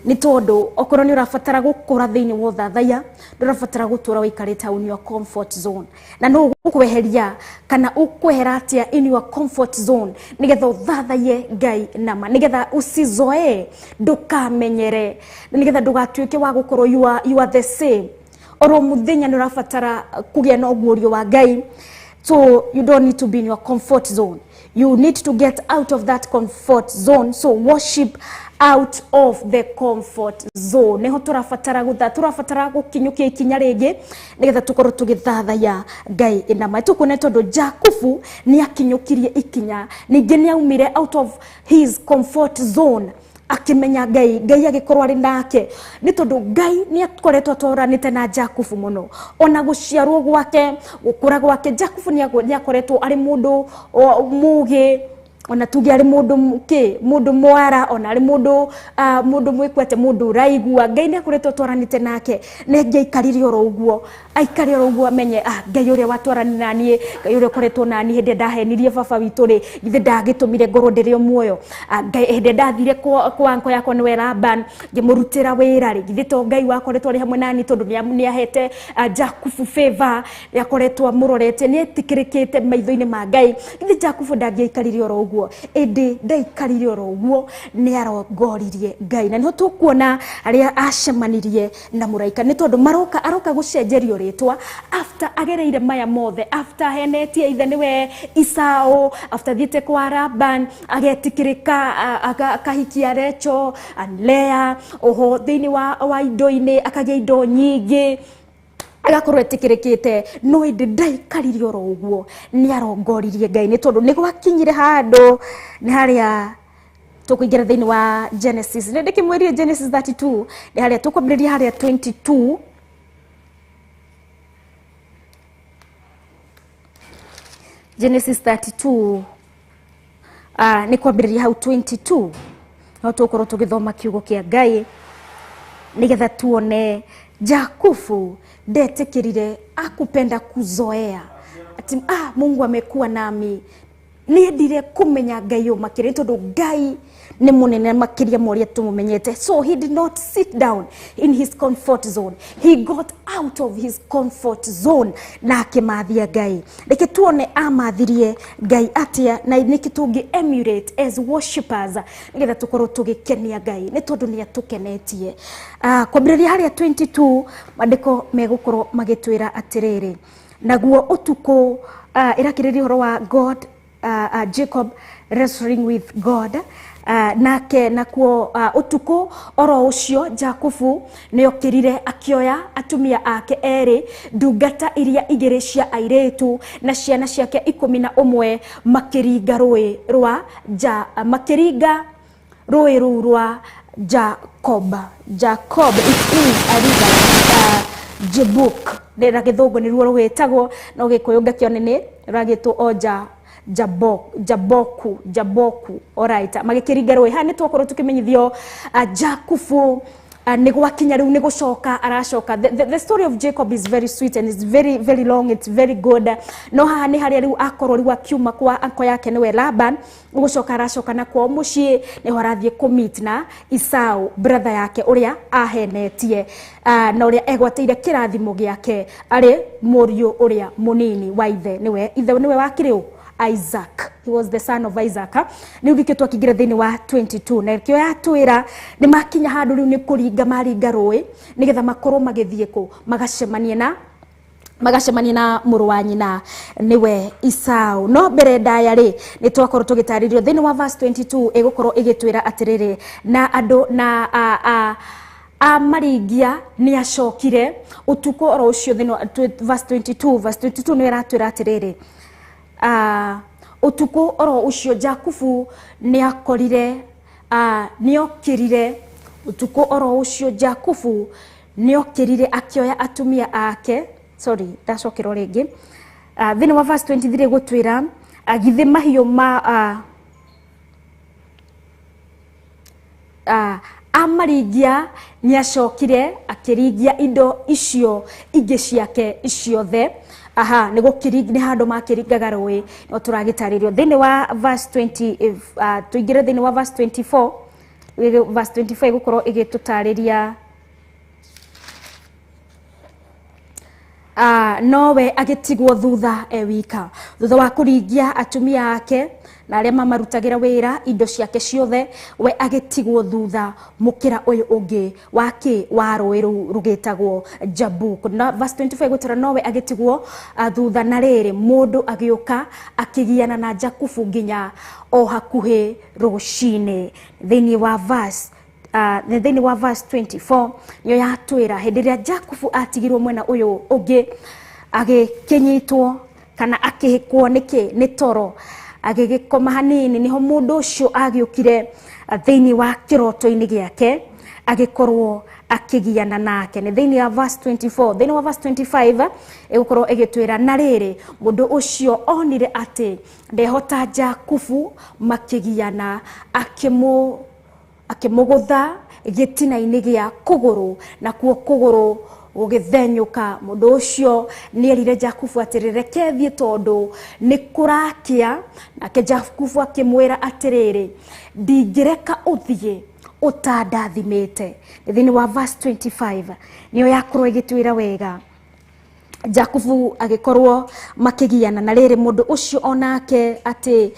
ni tondu okorwo ni urafatara gukura thiini wa uthathaiya ndurafatara gutura wikarite in your comfort zone na no gukweheria kana ukwehera atia in your comfort zone nigetha uthathaiye Ngai nama nigetha usizoe ndukamenyere nigetha ndugatuike wa gukorwo you are the same oro muthenya ni rafatara kugia na ogurio wa Ngai. So you don't need to be in your comfort zone. You need to get out of that comfort zone. So worship out of the comfort zone. Neho turafatara gukinyukia ikinya ringi nigetha tukorwo tugithathaya Ngai inama. Tukone tondu Jakubu ni akinyukirie ikinya ningi ni aumire out of his comfort zone akimenya Ngai agikorwo ari nake ni tondu Ngai ni akoretwo toranite na Jakubu muno. Ona guciarwo gwake gukura gwake Jakubu ni akoretwo ari mundu mugi, ona tugi ari mundu mwara, ona ari mundu mwikwete mundu raigua. Ngai ni akoretwo toranite nake ne Ngai kariri oro uguo amenye Ngai uria watwarani nanie, Ngai uria koretwo nani hinde ndahenirie baba witu ri githe ndagitumire ngoro ndiri muoyo. Ngai hinde ndathire kwa anko yakwa ni Laban ngimurutira wira ri githe to Ngai wakoretwo ri hamwe nani tondu ni ahete Jakubu favor, yakoretwo murorete ni etikirikite maitho-ini ma Ngai. Githe Jakubu ndangiaikarire oro uguo, indi ndaikarire oro uguo ni arongoririe Ngai. Na niho tukuona aria acemanirie na muraika ni tondu aroka gucenjerio ritwa after agereire maya mothe, after henetie ithe niwe Isau, after thiete kwa Laban agetikirika akahikia Recho and Lea, oho thiini wa indo-ini akagia indo nyingi agakorwo etikirikite no indi ndaikarire oro uguo ni arongoririe Ngai ni tondu ni gwakinyire handu ni haria tukuingira thiini wa Genesis. Ndikimwirie Genesis 32 ni haria tukwambiriria haria 22 Genesis 32 ni kwambiriria hau 22 no tukorwo tugithoma kiugo kia Ngai nigetha tuone Jakubu ndetikirire akupenda kuzoea ati Mungu amekuwa nami ni ndire kumenya Ngai makire tondu Ngai ni munene makiria moria tumumenyete. So he did not sit down in his comfort zone, he got out of his comfort zone na akimathia Ngai. Reke tuone amathirie Ngai atia na niki tungi emulate as worshippers nigetha tukorwo tugikenia Ngai ni tondu ni atukenetie. Kwambiriria haria 22 mandiko megukorwo magitwira atiriri naguo utuko irakiriria horo wa God, Jacob wrestling with God. Nake nakuo utuko oro ucio Jakubu niokirire akioya atumia ake eri, ndungata iria igiri cia airetu na ciana ciake 11 makiringa rui rwa makiringa rui rwa Jacob. It is a river Jebuk ndira githungu ni ruo rwitagwo no gikuyu ngakio nini ragitwo Jaboku. Alright, magikiringa rwe ha ni twakorwo tukimenyithio Jakubu ni gwakinya riu ni gucoka aracoka. The story of Jacob is very sweet and it's very very long, it's very good. No ha ni haria riu akorwo riu akiuma kwa anko yake niwe Laban gucoka aracoka na kwa mucii ni horathie kumit na Isau brother yake uria ahenetie na uria egwateire kirathimo giake ari muriu uria munini wa ithe niwe wakiriu Isaac. He was the son of Isaac. Ni rikitwa kigira thini wa 22 na kio yatwira ni makinya handu riu ni kuringa maringa rui nigetha makorwo magithie ku magacemania na muru wa nyina niwe Isau. No mbere ndaya ri ni twakorwo tugitaririo thini wa verse 22 egukorwo igitwira atiriri na andu na Marigia ni acokire utuko oro ucio thini verse 22 ni ratwira atiriri utuko oro ucio Jakubu ni akorire niokirire utuko oro ucio Jakubu niokirire akioya atumia ake ndacokero ringi thini wa verse 23 gutwira agithe mahiyo ma Amarigia ni acokire akiringia indo icio ingi ciake iciothe ni gukiringa ni handu makiringaga rui no turagitaririo thini wa verse 20 tuingire thini wa verse 24 verse 25 gukorwo igitutariria nowe agitigwo thutha wika thutha wa kuringia atumia ake na aria mamarutagira wira indo ciake ciothe we agitigwo thutha mukira uyu ungi wake wa rui rugitagwo Jabuk. Na verse 25 gutira nowe agitigwo thutha na riri mundu agiuka akigiana na Jakubu nginya o hakuhi rucine. Thiini wa verse thini wa verse 24 nyo yatwira hindi ria Jakubu atigirwo mwena uyu ungi agikinyitwo kana akihikwo ni toro agigikoma hanini niho mundu ucio agiukire thiini wa kiroto-ini giake agikorwo akigiana nake. Ni thiini wa verse 24. Thiini wa verse 25 egukorwo egitwira na riri mundu ucio onire ati ndehota Jakubu makigiana akimugutha gitina-ini gia kuguru na kuo kuguru ugithenyuka. Mundu ucio ni erire Jakubu atirire kethie tondu ni kurakia nake Jakubu akimwira atiriri ndingireka uthie utandathimite. Thiini wa verse 25 niyo yakorwo igitwira wega Jakubu agikorwo makigiana na riri mundu ucio onake ati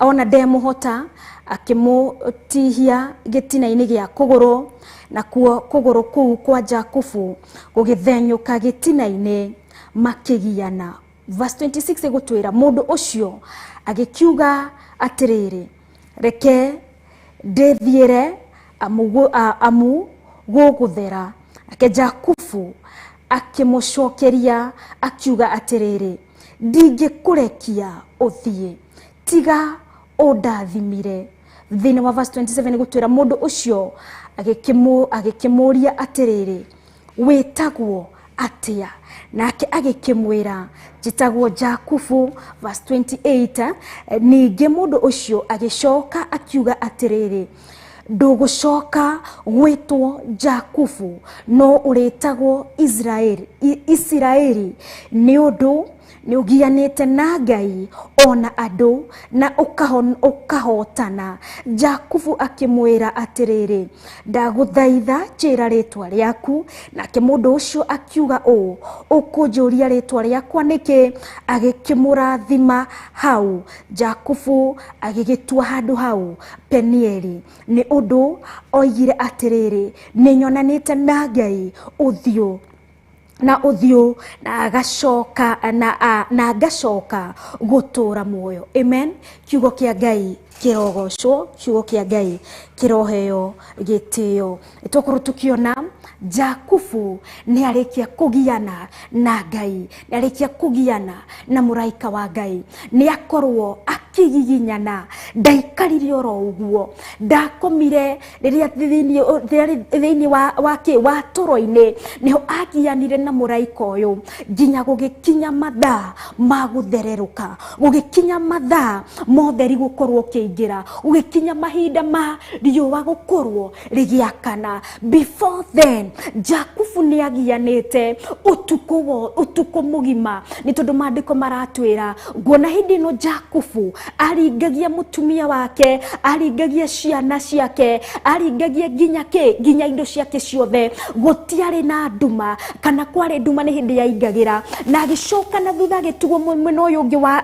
ona demuhota akimutihia gitina-ini gia kuguru na kuo kuguru kuu kwa Jakubu gugithenyuka gitina-ini makigiana. Verse 26 igutwira mundu ucio agikiuga atiriri reke ndithiire amu guguthera. Ake Jakubu akimucokeria akiuga atiriri ndingikurekia uthie tiga undathimire. Thiini wa verse 27 gutwira mundu ucio agikimuria atiriri witagwo atia nake agikimwira jitagwo Jakubu. Verse 28 ningi mundu ucio agicoka akiuga atiriri ndugucoka gwitwo Jakubu no uritagwo Israeli ni undu ni ugianite na Ngai ona andu na ukahotana. Jakubu akimwira atiriri ndaguthaitha njira ritwa riaku nake mundu ucio akiuga ukunjuria ritwa riakwa niki agikimurathima hau. Jakubu agigitua handu hau Penieli ni undu oigire atiriri ninyonanite na Ngai uthio na agacoka gutura muoyo. Amen. Kiugo kia Ngai kirogocwo, kiugo kia Ngai kiroheo gitio. Itokorwo tukiona Jakubu ni arikia kugiana na Ngai, ni arikia kugiana na muraika wa Ngai, ni akorwo akigiginyana ndaikarire oro uguo ndakomire riria thiini wa toro-ini niho agianire na muraika uyu nginya gugikinya mathaa maguthereruka, gugikinya mathaa motheri gukorwo kiingira, gugikinya mahinda ma riua gukorwo rigiakana. Before then Jakubu ni agianite utuko mugima ni tondu maandiko maratwira nguona hindi no Jakubu aringagia mutumia wake, aringagia ciana ciake, aringagia nginya indo ciake ciothe, gutiari na nduma kana kwari nduma ni hindi yaingagira na agicoka na thutha agitugwo mwena uyu ungi wa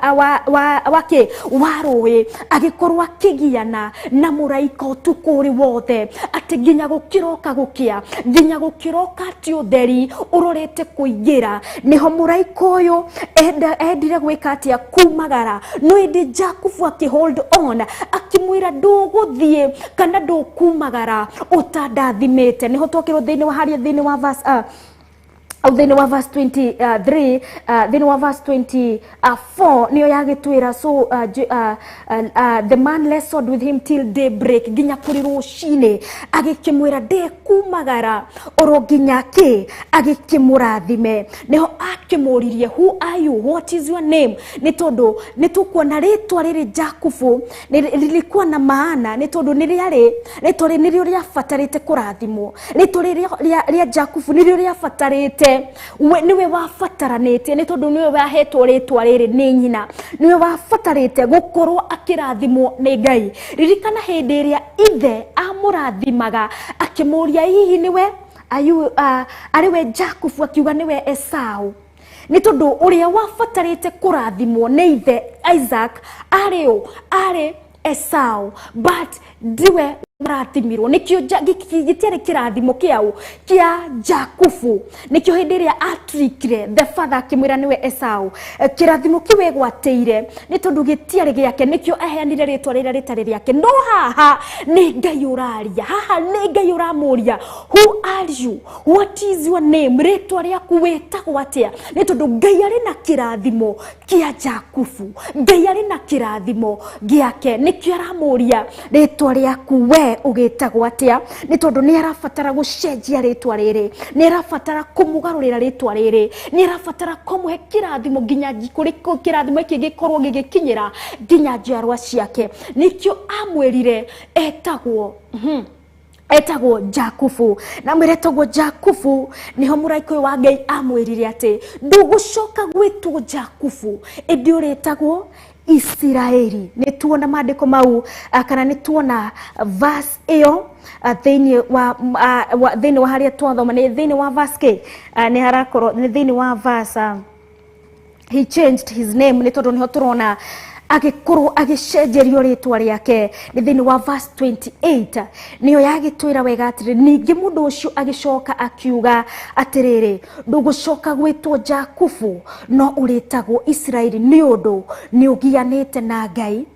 rui agikorwo akigiana na muraika utuko uri wothe ati nginya gukiroka gukia nginya gukiroka ati utheri urorete kuingira niho muraika uyu endire gwika atia kumagara no indi Jakubu akihold on akimwira nduguthie kana ndukumagara utandathimite. Niho twakirwo thiini wa haria thiini wa verse then wa verse 23 then wa verse 24 niyo yagitwira so the man wrestled with him till daybreak ginya kuri rucine agikimwira de kumagara oro ginya ki agikimurathime. Niho akimuririe who are you, what is your name, ni tondu nitukuona ritwa riri Jakubu lilikuwa na maana ni tondu nirio ria fatarite kurathimo, ritwa ria Jakubu nirio ria fatarite niwe wafataranite ni tondu niwe wahetwo ritwa riri ni nyina, niwe wafatarite gukorwo akirathimwo ni Ngai. Ririkana hindi iria ithe amurathimaga akimuria hihi niwe ariwe Jakubu akiuga niwe Esau ni tondu uria wafatarite kurathimwo ni ithe Isaac ari Esau, but ndiwe marathimirwo nikio gitiare kirathimo kiao kia Jakubu nikio hindiria atrikire the father kimwira niwe Esau kirathimo kiwe gwateire ni tondu gitiare giake nikio aheanire ritwa rira ritari riake no haha ni Ngai uraria haha ni Ngai uramuria who are you, what is your name, ritwa riaku wetagwo atia ni tondu Ngai ari na kirathimo kia Jakubu, Ngai ari na kirathimo giake nikio aramuria ritwa riaku we ugitagwo atia ni tondu ni arafatara gucenjia ritwa riri, ni arafatara kumugarurira ritwa riri, ni arafatara kumuhe kirathimo nginya gikuriko kirathimo iki gikorwo gigikinyira nginya njiarwa ciake nikio amwirire etagwo Jakubu na mwiretagwo Jakubu niho muraiko wa Ngai amwirire ati ndugucoka gwitwo Jakubu indi uretagwo Israeli. Ni tuona maandiko mau kana ni tuona verse iyo thini wa haria twathoma ni thini wa verse ke ni harakoro ni thini wa verse he changed his name ni tondu niho turona agikorwo agicenjerio ritwa riake ni thini wa verse 28 niyo yagitwira wega atiri ningi mundu ucio agicoka akiuga atiriri ndugucoka gwitwo Jakubu no uritagwo Israeli ni undu ni ugianite na Ngai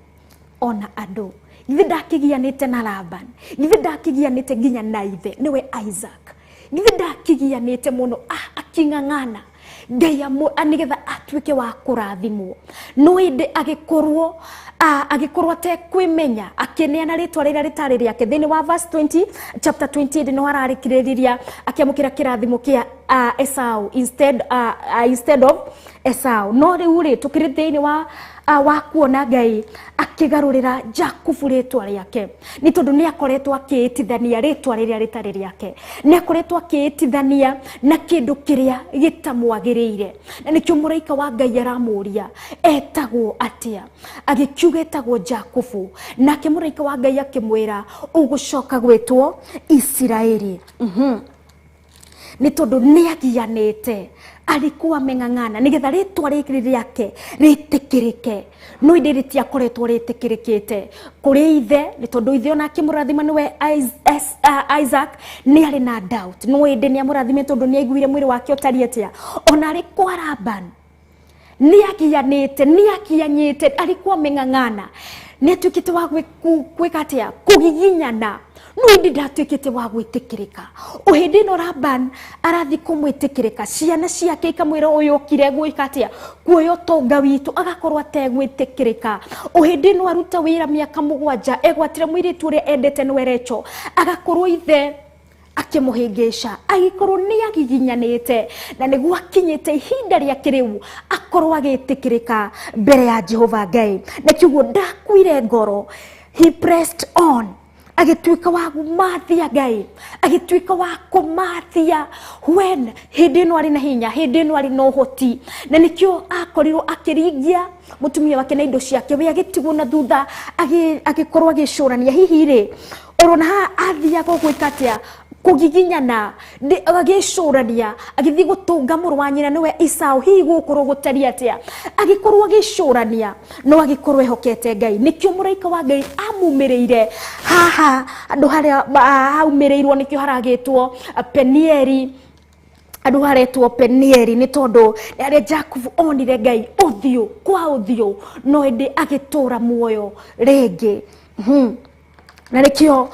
ona andu githi ndakigianite na Laban githi ndakigianite nginya na ithe niwe Isaac githi ndakigianite muno akingangana Ngai anigetha atuike wa kurathimwo no inde agikorwo ate kwimenya akineana ritwa rira ritari riake thini wa verse 20 chapter 28 no ararikiriria akiamukira kirathimo kia Esau instead of Esau no riuri tukiri thini wa kuona Ngai akigarurira Jakubu ritwa riake ni tondu ni akoretwo akiitithania ritwa riria ritari riake ni akoretwo akiitithania na kindu kiria gitamwagiriire na nikio muraika wa Ngai aramuria etagwo atia agikiuga etagwo Jakubu na muraika wa Ngai akimwira ugucoka gwitwo Israeli ni tondu ni agianite alikuwa mengangana nigetha ritwa riake ritikirike no indiriti akoretwo ritikirikite kuri ithe ni tondu ithe ona akimurathima niwe Isaac ni ari na doubt no inde ni amurathime tondu ni aiguire mwiri wake utari atia ona ari kwa Laban ni akianyite alikuwa mengangana ni atukite wa gwikatia kugiginyana no indi ndatuikite wa gwitikirika uhindi no Laban arathi kumwitikirika ciana ciake ikamwira uyu kire gwikatia kuoyo tonga witu agakorwo ategwitikirika uhindi no aruta wira miaka 7 egwatire mwiritu uri endete no erecho agakorwo ithe akimuhingisha agikorwo ni agiginyanite na niguo akinyite ihinda ria kiriu akorwo agitikirika mbere ya Jehova Ngai na kiugo ndakwire ngoro he pressed on agituika wa kumathia Ngai agituika wa kumathia when hindi no ari na hinya hindi no ari no hoti na nikio akorirwo akiringia mutumia wake na indo ciake we agitigwo na thutha agikorwo agicurania hihi ri urona athia gwikatia kugiginyana agicurania agithi gutunga muru wa nyina niwe Esau hihi gukorwo gutari atia agikorwo agicurania no agikorwo ehokete Ngai nikio muraika wa Ngai amumireire haha andu haria aumireirwo nikio haragitwo Penieli andu haretwo Penieli ni tondu aria Jakubu onire Ngai uthio kwa uthio no indi agitura muoyo ringi na nikio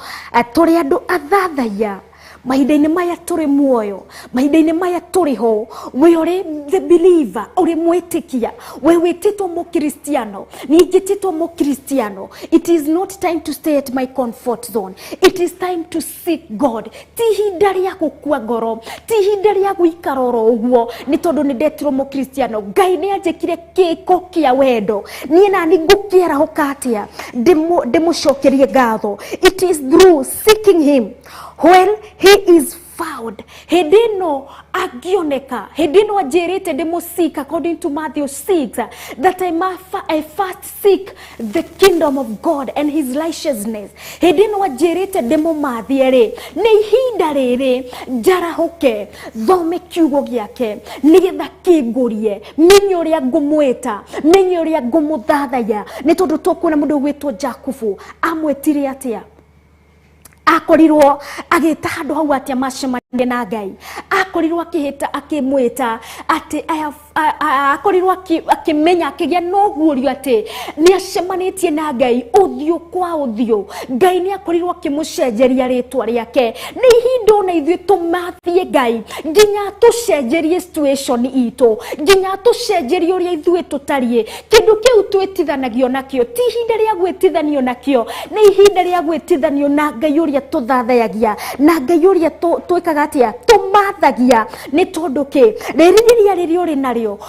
turi andu athathaya mahinda-ini maya turi muoyo mahinda-ini maya turi ho we uri the believer uri mwitikia we wititwo mukristiano ningititwo mukristiano it is not time to stay at my comfort zone it is time to seek God ti hinda ria gukua ngoro ti hinda ria guikara oro uguo ni tondu ni ndetirwo mukristiano Ngai ni anjikire kiko kia wendo ni na ni ngukiera hokatia ndimucokerie ngatho it is through seeking him when he is found. Hedino agioneka. Hedino ajerete demo seek according to Matthew 6 that I first seek the kingdom of God and his righteousness. Hedino ajerete demo mathiere. Ne hinda rere jarahoke thome kiugo giake nigetha kingurie menye uria ngumwita menye uria ngumuthathaya ni tondu tokuna mundu gwitwo Jakubu amwetire atia akorirwo agita handu hau atia macemania na Ngai akorirwo akihita akimwita ati akorirwo akimenya akigia no guorio ati ni acemanitie na Ngai uthio kwa uthio. Ngai ni akorirwo akimucenjeria ritwa riake. Ni ihinda na ithuĩ tumathie Ngai nginya tucenjerie situation itu nginya tucenjerie uria ithuĩ tutarie kindu kiu twitithanagio nakio ti ihinda ria gwitithanio nakio ni ihinda ria gwitithanio na Ngai uria tuthathayagia na Ngai uria twikaga atia tumathagia ni tondu ki ririria riri uri nario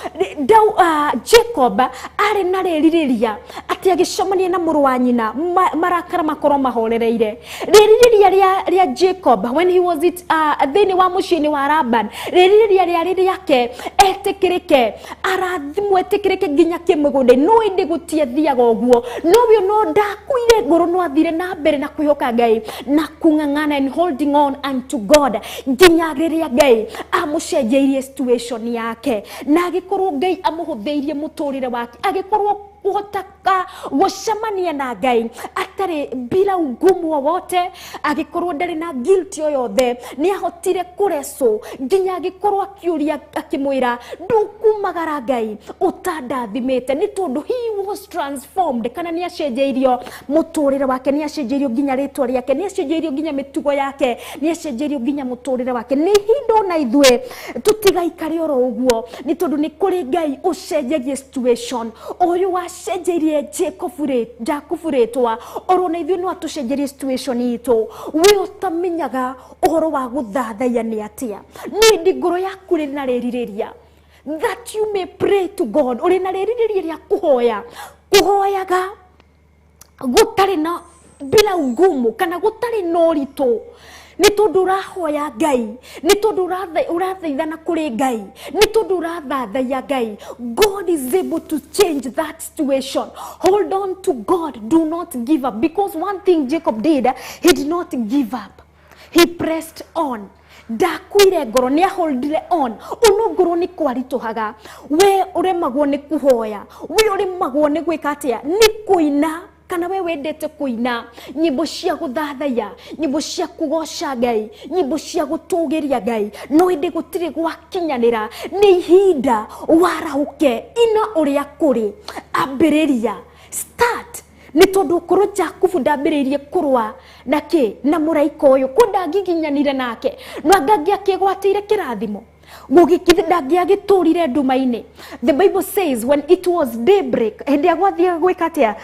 Jacob ari na ririria ati agicemania na muru wa nyina marakara makoro mahorereire ririria ria Jacob when he was thini wa mucini wa Laban ririria riri yake etikirike arathimwe etikirike nginya kimugunda no indi gutie thiaga uguo no wio no ndakuire ngoro no athire na mbere na kwihoka Ngai na kungangana and holding on unto God nginya riria Ngai amucenjeirie situation yake na agikorwo Ngai amuhutheirie muturire wake agikorwo uhotaka gucemania na Ngai atari bila ugumu wote agikorwo ndari na guilt yoyothe ni ahotire kureso nginya agikorwo akiuria akimwira ndukumagara Ngai utandathimete ni tondu he was transformed kana ni acenjeirio muturire wake ni acenjeirio nginya ritwa riake ni acenjeirio nginya mitugo yake ni acenjeirio nginya muturire wake ni hindo na ithwe tutigaikari oro uguo ni tondu ni kuri Ngai ucenjegie situation uyu wa cenjerie Jakubu ritwa orona ithuĩ no atucenjerie situation itu we utamenyaga uhoro wa guthathaya ni atia ni ndigoro yaku ri na ririria that you may pray to God uri na ririria ria kuhoyaga gutari na bila ugumu kana gutari no rito ni tondu urahoya Ngai ni tondu urathaithana kuri Ngai ni tondu urathathaya Ngai. God is able to change that situation. Hold on to God, do not give up, because one thing Jacob did, he did not give up, he pressed on. Ndakuire ngoro ni aholdire on uno ngoro ni kwarituhaga we uremagwo ni kuhoya we uremagwo ni gwika atia ni kuina kana we wendete kuina nyimbo cia guthathaya nyimbo cia kugoca Ngai nyimbo cia gutugiria Ngai no inde gutire gwakinyanira ni ihinda warahuke ina uria kuri ambiriria start ni tondu kuru Jakubu ndambiririe kurwa nake na muraika uyu kundangiginyanire nake no angangia kigwatire kirathimo gugikithangia giturire ndumaine. The Bible says when it was daybreak hindi agwathia gwikatia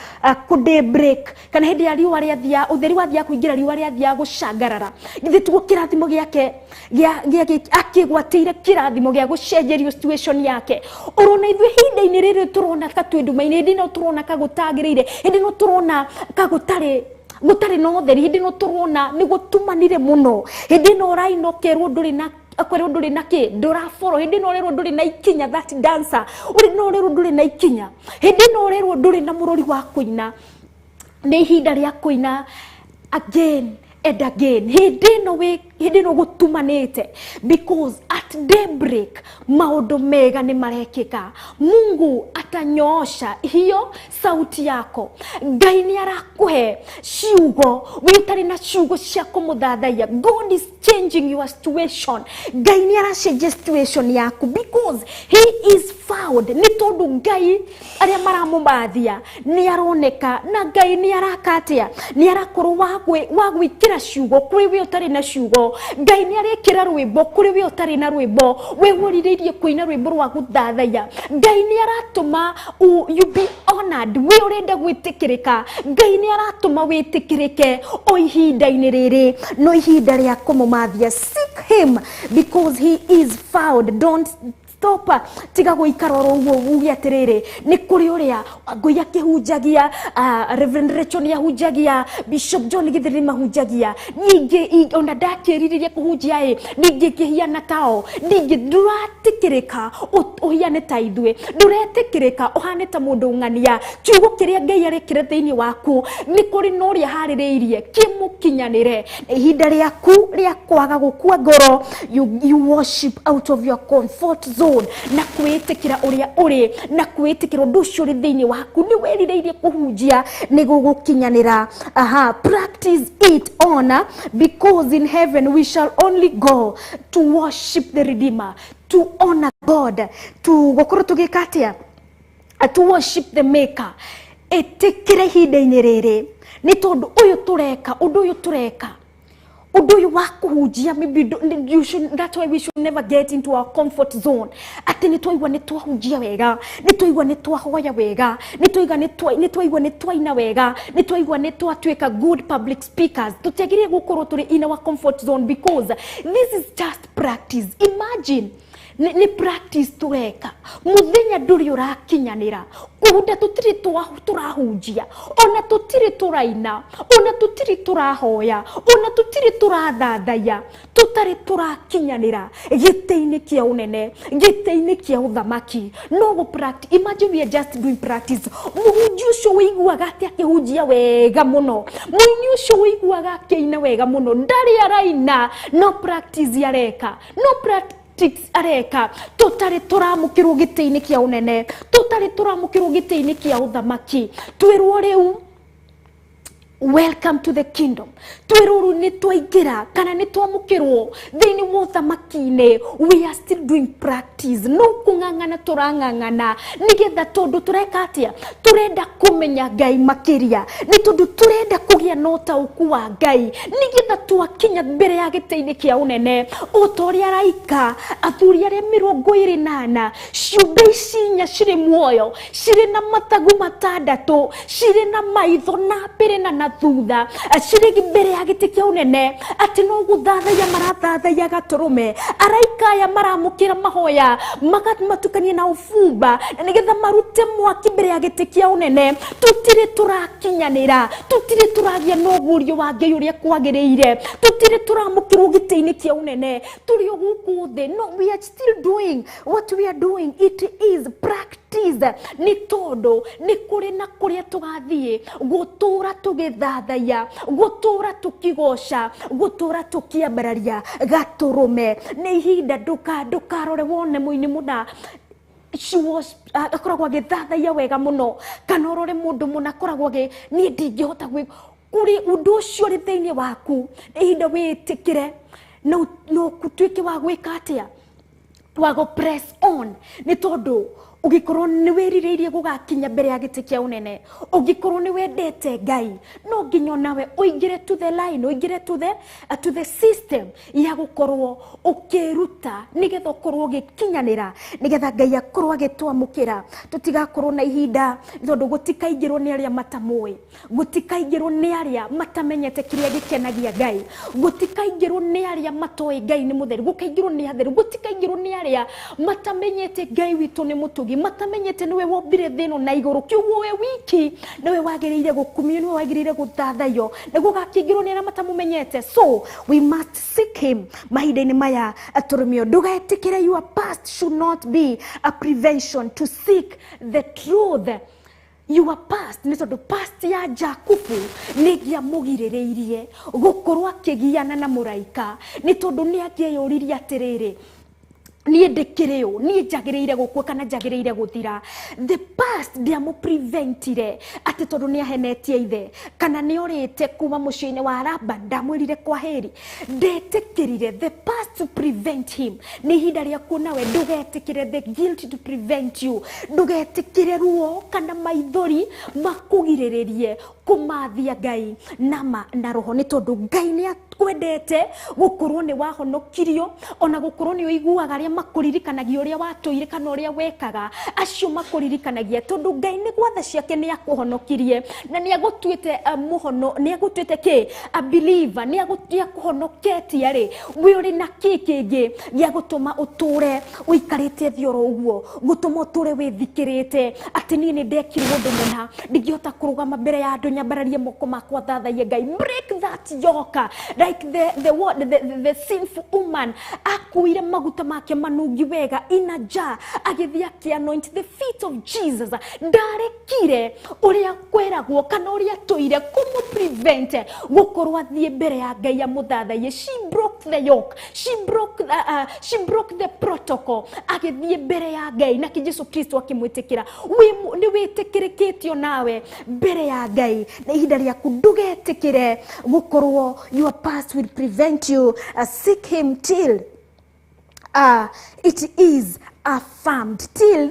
ku daybreak kana hindi riwa riathia utheri wathia kuingira riwa riathia gucangarara githi tugo kirathimo giake akigwatire kirathimo gia gucenjerio situation yake urona ithu hinda-ini riri turona katwe ndumaine hindi no turona kagutagirire hindi no turona kagutare no theri hindi no turona ni gutumanire muno hindi no rainokerwo nduri na akwero nduri nake ndura foro hindi no rero nduri na ikinya that dancer uri no rero nduri na ikinya hindi no rero nduri na murori wa kuina ni hinda ria kuina again and again hindi no gutumanite because at daybreak maundu mega ni marekika. Mungu atanyoosha hiyo sauti yako. Ngai ni arakuhe ciugo witari na ciugo cia kumuthathaya. God is changing your situation. Ngai ni aracenjia situation yaku because he is found. Ni tondu Ngai aria maramumathia ni aroneka na Ngai ni arakatia ni arakorwo wagwikira ciugo kuri we utari na ciugo. Ngai ni arekira rwimbo kuri we utari na rwimbo we wuriririe kuina rwimbo rwa guthathaya. Ngai ni aratuma you be honored we urenda gwitikirika. Ngai ni aratuma witikirike o ihinda-ini riri no ihinda ria kumumathia. Seek him because he is found. Don't stop tiga guikara uguo ugie atiriri ni kuri uria Ngui akihunjagia Reverend Rachel yahunjagia Bishop John Githeri mahunjagia ningi ona ndakiriririe kuhunjia ningi kihiana tao ningi nduratikirika uhiane ta ithue nduretikirika uhane ta mundu ngania kiugo kiria Ngai arekire thiini waku ni kuri no ria haririirie kimukinyanire ihinda riaku ria kwaga gukua ngoro you worship out of your comfort zone na kwitikira uria uri na kwitikira undu ucio ri thiini waku ni werireirie kuhunjia ni gugukinyanira practice it on because in heaven we shall only go to worship the Redeemer, to honor God, to gukuru tugikatia, to worship the Maker. Etikire hinda-ini riri ni tondu uyu tureka undu uyu tureka undu uyu wa kuhunjia maybe that's why we should never get into our comfort zone. Ati ni twaigua ni twahunjia wega, ni twaigua ni twahoya wega, ni twaigua ni twaina wega, ni twaigua ni twatuika good public speakers. Tutiagirie gukorwo turi in our comfort zone because this is just practice. Imagine ni practice tureka muthenya nduri urakinyanira kuhunda tutiri turahunjia ona tutiri turaina ona tutiri turahoya ona tutiri turathathaya tutari turakinyanira giteini kia unene giteini kia uthamaki no go practice. Imagine we are just doing practice. Muhunji ucio wiguaga ati akihunjia wega muno, muini ucio wiguaga akiina wega muno, ndari araina, no practice yareka, no practice areka tutari turamukirwo giteini kia unene, tutari turamukirwo giteini kia uthamaki. Twirwo riu welcome to the kingdom, twiruru ni twaingira kana ni twamukirwo thiini wa uthamaki-ini. We are still doing practice, no kung'ang'ana turang'ang'ana nigetha tondu tureka atia turenda kumenya Ngai makiria, ni tondu turenda kugia na utauku wa Ngai nigetha twakinya mbere ya giteini kia unene utoria raika athuri aria 28 ciumbe ici ciri muoyo ciri na matagu matandatu ciri na maitho na mbere na thutha ciri mbere ya giti kia unene ati no guthathaya marathathaya gaturume araika aya maramukira mahoya magatukania na ufumba nigetha marute mwaki mbere ya giti kia unene. Tutire turakinyanira, tutire turagia no gurio wa Ngai uria kwagiriire, tutire turamukirwo giteini kia unene turi guku thi. No, we are still doing what we are doing. It is practice. Ni tondu ni kuri na kuria tugathie gutura tugithathaya, gutura tukigoca, gutura tukiambararia gaturume. Ni ihinda ndukarore wone muini muna akoragwo agithathaya wega muno kana urore mundu muna akoragwo ni ndingihota kuri undu ucio ri thiini waku ihinda witikire no kutuike wa gwika atia wa go press on. Ni tondu ugikorwo ni werireirie gugakinya mbere ya giti kia unene, ugikorwo ni wendete Ngai no nginya nawe uingire to the line, uingire to the system ya gukorwo ukiruta nigetha ukorwo ugikinyanira nigetha Ngai akorwo agitwamukira. Tutigakorwo na ihinda tondu gutikaingirwo ni aria matamui, gutikaingirwo ni aria matamenyete kiria gikenagia Ngai, gutikaingirwo ni aria matoi Ngai ni mutheri, gukaingirwo ni atheru, gutikaingirwo ni aria matamenyete Ngai witu ni mutugi, matamenyete niwe wombire thino na iguru kiugo we wiki niwe wagiriire gukumio, niwe wagiriire guthathayo niguo gakingirwo ni aria matamumenyete. So we must seek him mahinda-ini maya aturumio. Ndugetikire your past should not be a prevention to seek the truth. Your past ni tondu past ya Jakubu ni gia mugirireirie gukorwo akigiana na muraika, ni tondu ni akiyuririe atiriri nie ndikireo nie njagiriire gukua kana njagiriire guthira. The past ndiamu preventire ati tondu ni ahenetie ithe kana ni orite kuma muciini wa Raba ndamwirire kwa heri, ndetikirire the past to prevent him. Ni hinda ria kuona we ndugetikire the guilt to prevent you, ndugetikire ruo kana maithori makugiriririe kumathia Ngai na roho, ni tondu Ngai ni kwendete gukorwo ni wahonokirio ona gukorwo ni uiguaga aria makuririkanagia uria watuire kana uria wekaga acio makuririkanagia tondu Ngai ni gwatha ciake ni akuhonokirie na ni agutuite muhono ni agutuite ki a believer ni akuhonoketie ri we uri na kikingi gia gutuma uture uikarite thioro uguo gutuma uture withikirite ati ni ndekirwo undu muna ndingihota kurugama mbere ya andu nyambararie moko makwa thathaie Ngai. Break that yoke like the sinful woman akuire maguta make manungi wega ina jar agithia ki anoint the feet of Jesus ndarekire uria kweragwo kana uria toire kumu prevent gukorwa thie mbere ya Ngai ya muthathaie. She broke the yoke, she broke the protocol agithie mbere ya Ngai na ki Jesu Kristo akimwitikira ni witikirikitio nawe mbere ya Ngai na ihinda riaku ndugetikire gukorwo your past will prevent you. Seek him till it is affirmed, till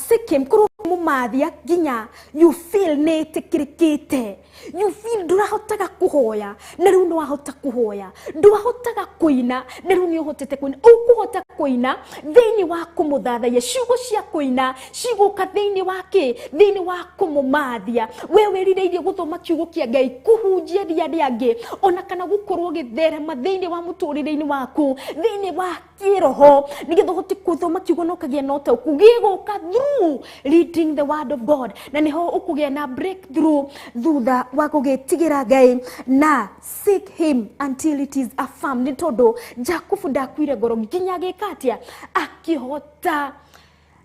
seek him kuru mumathia ginya you feel netikirikite, you feel ndurahotaga kuhoya na riu no wahota kuhoya, ndurahotaga kuina na riu ni uhotete kuina, ukuhota kuina thiini wa kumuthathaia. Ciugo cia kuina ciguka thiini wake thiini wa kumumathia wewe rirairie guthoma kiugo kia Ngai kuhunjia ria angi ona kana gukorwo githerema thiini wa muturire-ini waku thiini wa kiroho nigetha uhote kuthoma kiugo no kagia no ta ukugiguka through reading the word of God na niho ukugia na breakthrough thutha wa kugitigira Ngai na seek him until it is affirmed. Ni tondu Jakubu ndakwire ngoro nginya gikatia akihota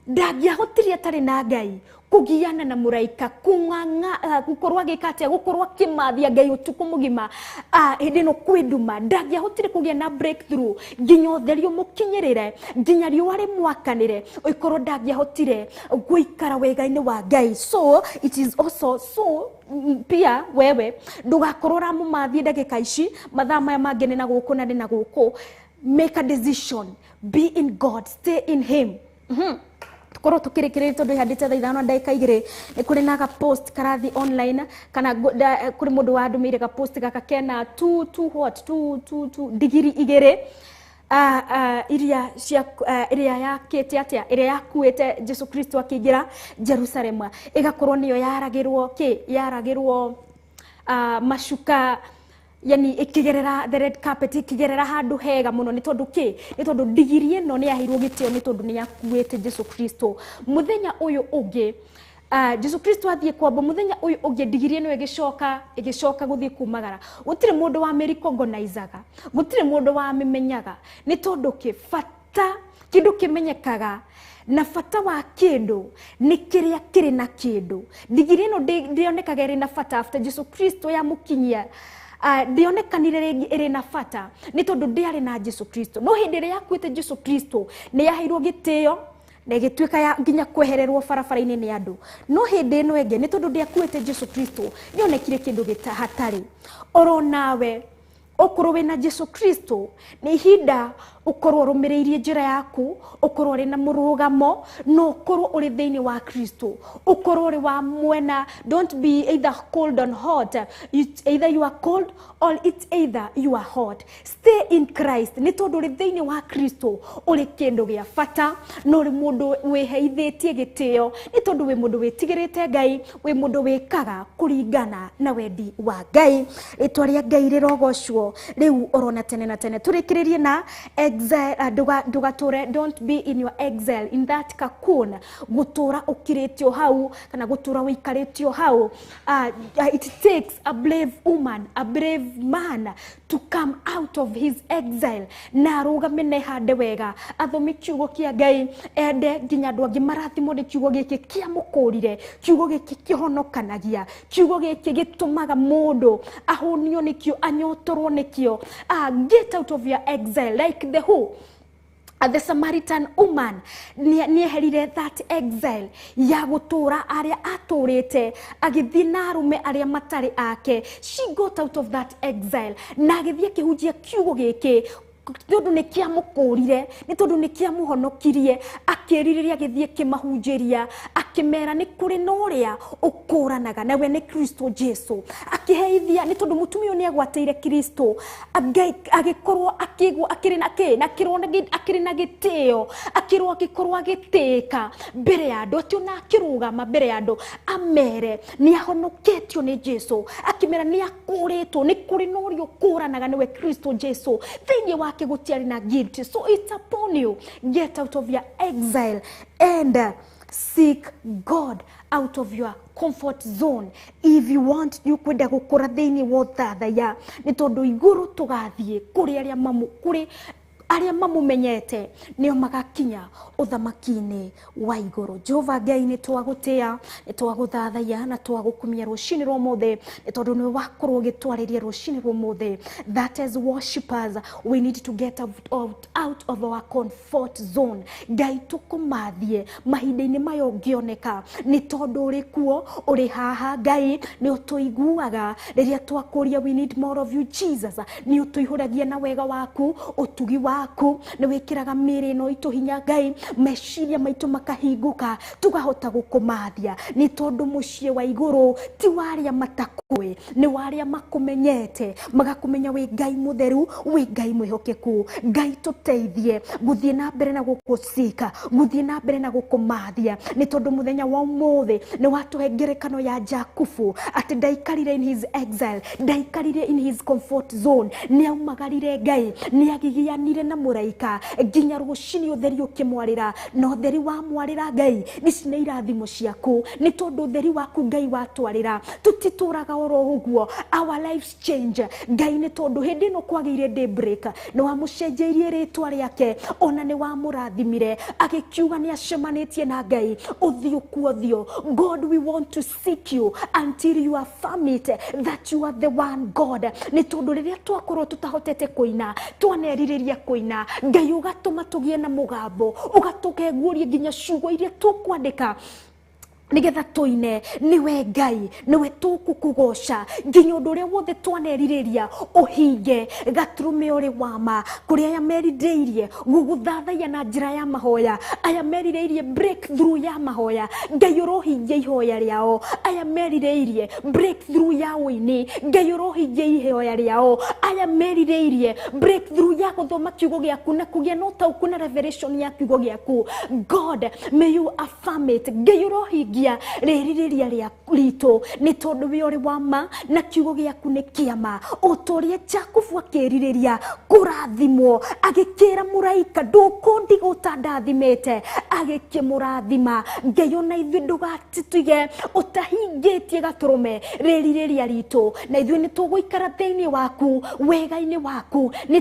ndagiahotirie tari na Ngai kugiana na muraika kunganga gukorwa gikatia gukorwa kimathia Ngai utuku mugima hindi no kwinduma ndagiahotire kugia na breakthrough nginya utherio mukinyirire nginya riwari mwakanire ikorwo ndagiahotire guikara wega-ini wa Ngai. So it is also so pia wewe ndugakorora mumathie ndagika ici mathaa maya mangene na guku na na guku. Make a decision, be in God, stay in him. Tukoro tukirikiriri tondu ihandite thaa ithano ndagika igiri ni kuri na ga post karathi online kana kuri mundu wa ndumire ga post gaka kena 2 digiri igiri iria yakete atia iria yakuete Jesu Kristo akigira Jerusalem igakorwo niyo yaragirwo mashuka yani ikigerera the red carpet ikigerera handu hega muno ni tondu digiri eno ni yahirwo gitio ni tondu ni yakuete Jesu Kristo. Muthenya uyu ungi Jesu Kristo athie kwamba muthenya uyu ungi digiri eno igicoka guthie kumagara gutire mundu wa recognizeaga gutire mundu wa mimenyaga ni tondu fata kindu kimenyekaga na fata wa kindu ni kiria kiri na kindu. Digiri eno ndionekaga iri na fata after Jesu Kristo yamukinyia ndionekanire iri na fata ni tondu ndiari na Jesu Kristo. No hindi ria yakuite Jesu Kristo ni yaheirwo gitio na igituika ya nginya kwehererwo barabara-ini ni andu. No hindi eno enge ni tondu ndiakuite Jesu Kristo nionekire kindu gitahatari. Oro nawe okorwo wina Jesu Kristo ni hinda ukorwo rumiriirie njira yaku ukorwo ri na murugamo no ukorwo uri thiini wa Kristo ukorwo uri wa mwena. Don't be either cold or hot, either you are cold or it's either you are hot. Stay in Christ ni tondu uri thiini wa Kristo uri kindu gia fata no uri mundu wiheithitie gitio ni tondu wi mundu witigirite Ngai wi mundu wikaga kuringana na wendi wa Ngai. Ritwa ria Ngai rirogocwo riu orona tene na tene. Turikiririe na exile dugature, don't be in your exile, in that cocoon gutura ukiretio hau kana gutura wikaretio hau. It takes a brave woman, a brave man to come out of his exile na rugamene hande wega athomi kiugo kia Ngai ende nginya andu angi marathimo ni kiugo giki kia mukurire, kiugo giki kihonokanagia, kiugo giki gitumaga mundu ahonio nikio anyotorwo nikio. Get out of your exile like the who the Samaritan woman ni herire that exile ya gutura aria aturite agithie na arume aria matari ake. She got out of that exile na agithie kihunjia kiugo giki tondu ni kia mukurire ni tondu ni kia muhonokirie akiririria githie kimahunjiria akimera nĩ kũrĩ na ũrĩa ũkũranaga nawe nĩ Kristo Jesu, akiheithia nĩ tondũ mũtumia nĩ agwatĩire Kristo, agĩkorwo akĩgwo akĩrĩ na akĩrĩ na gĩtĩo, agĩkorwo agĩtĩka mbere ya andũ, atĩ ona akĩrũgama mbere ya andũ amere nĩ ahonoketio nĩ Jesu, akimera nĩ akũrĩtwo, nĩ kũrĩ na ũrĩa ũkũranaga nawe Kristo Jesu, thĩinĩ wake gũtiarĩ na guilt. So it's upon you, get out of your exile and seek God out of your comfort zone. If you want, you kwenda gũkũra thĩinĩ wa ũthathaiya, nĩ tondũ igũrũ tũgathiĩ kũrĩ arĩa mamumenyete nĩo magakinya ũthamaki-inĩ wa igũrũ. Jehova Ngai nĩ twagũtĩa, nĩ twagũthathaiya na twagũkumia rũcinĩ rwa ũmũthĩ, nĩ tondũ nĩ wakorwo ũgĩtwarĩria rũcinĩ rwa ũmũthĩ. That as worshipers, we need to get out of our comfort zone. Ngai tũkũmathie mahinda-inĩ maya ũngĩoneka, nĩ tondũ ũrĩ kuo, ũrĩ haha. Ngai nĩ ũtũiguaga rĩrĩa twakũria, we need more of you Jesus. Nĩ ũtũihũragia na wega waku, ũtugi waku, nĩ wĩkĩraga mĩĩrĩ ĩno itũ hinya. Ngai meciria maitũ makahingũka, tũkahota gũkũmathia, nĩ tondũ mũciĩ wa igũrũ ti warĩa matakũĩ, nĩ warĩa makũmenyete, magakũmenya wĩ Ngai mũtheru, wĩ Ngai mwĩhokeku. Ngai tũteithie gũthiĩ na mbere na gũkũcika, gũthiĩ na mbere na gũkũmathia, nĩ tondũ mũthenya wa ũmũthĩ nĩ watũhe ngerekano ya Jakubu, atĩ ndaikarire in his exile, ndaikarire in his comfort zone, nĩ aumagarire. Ngai nĩ agigianire na mũraika nginya rũcinĩ ũtheri ũkĩmwarĩra, na ũtheri wamwarĩra Ngai ici nĩ irathimo ciaku, nĩ tondũ ũtheri waku Ngai watwarĩra tutitũraga oro ũguo, our lives change. Ngai nĩ tondũ hĩndĩ ĩno kwagĩire daybreak, nĩ wamũcenjeirie rĩtwa rĩake, ona nĩ wamũrathimire, agĩkiuga nĩ acemanĩtie na Ngai ũthiũ kwa ũthiũ. God, we want to seek you until you affirm it that you are the one God. Nĩ tondũ rĩrĩa twakorwo tutahotete kũina, twanerirĩria kũina, Ngai ũgatũma tũgĩe na mũgambo, ũgatũkenguria nginya ciugo iria tũkwandĩka nigetha tuine. Niwe Ngai, niwe tukũkũgoca nginya ũndũ ũrĩa wothe twanerirĩria ũhinge. Gaturume ũrĩ wama kũrĩ aya merirĩirie gũgũthathaiya na njĩra ya mahoya, aya merirĩirie breakthrough ya mahoya, Ngai ũrohingia ihoya rĩao. Aya merirĩirie breakthrough ya ũini, Ngai ũrohingia ihoya rĩao. Aya merirĩirie breakthrough ya gũthoma kiugo gĩaku na kũgĩa na ũtaũku na revelation ya kiugo gĩaku. God, may you affirm it. Ngai ũrohingia rĩrĩrĩria rĩitũ, nĩ tondũ we ũrĩ wama na kiugo gĩaku nĩ kĩama. Ũtũũria Jakubu akĩrirĩria kũrathimwo, agĩkĩra mũraika ndũkũndiga ũtandathimĩte, agĩkĩmũrathima. Ngai ona ithuĩ ndũgatũtige ũtahingĩtie Gaturume rĩrĩrĩria ritũ, na ithuĩ nĩ tũgũikara thĩinĩ waku, wega-inĩ waku, nĩ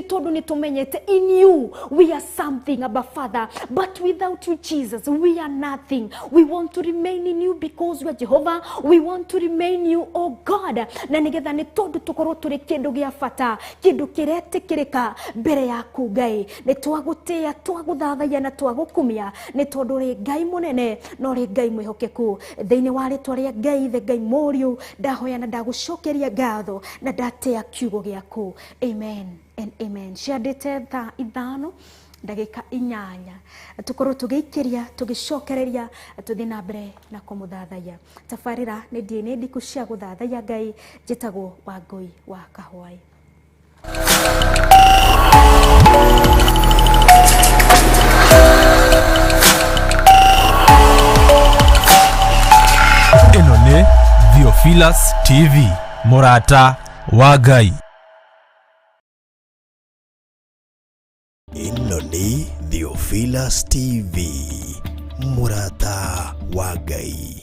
tondũ nĩ tũmenyete in you we are something, Abba Father, but without you Jesus we are nothing. We want to remain in you because you are Jehovah. We want to remain you, oh God. Na nigetha nĩ tondũ tũkorwo tũrĩ kĩndũ gĩa bata, kĩndũ kĩretĩkĩrĩka mbere yaku Ngai, nĩ twagũtĩa, twagũthathaiya na twagũkumia, nĩ tondũ ũrĩ Ngai mũnene na ũrĩ Ngai mwĩhokeku. Thĩinĩ wa rĩtwa rĩa Ngai Ithe, Ngai mũriũ, ndahoya na ndagũcokeria ngatho na ndatĩa kiugo gĩaku. Amen and amen. Ciandĩte thaa 5 ndagĩka 8 tukorwo tũgĩikĩria, tũgĩcokereria, tũthiĩ na mbere na kũmũthathaiya. Tabarĩra nĩ DNA ndiku cia gũthathaiya Ngai, njĩtagwo Wangũi wa Kahũai. Ĩno nĩ Theophilus TV, mũrata wa Ngai. Ĩno nĩ Theophilus TV, mũrata wa Ngai.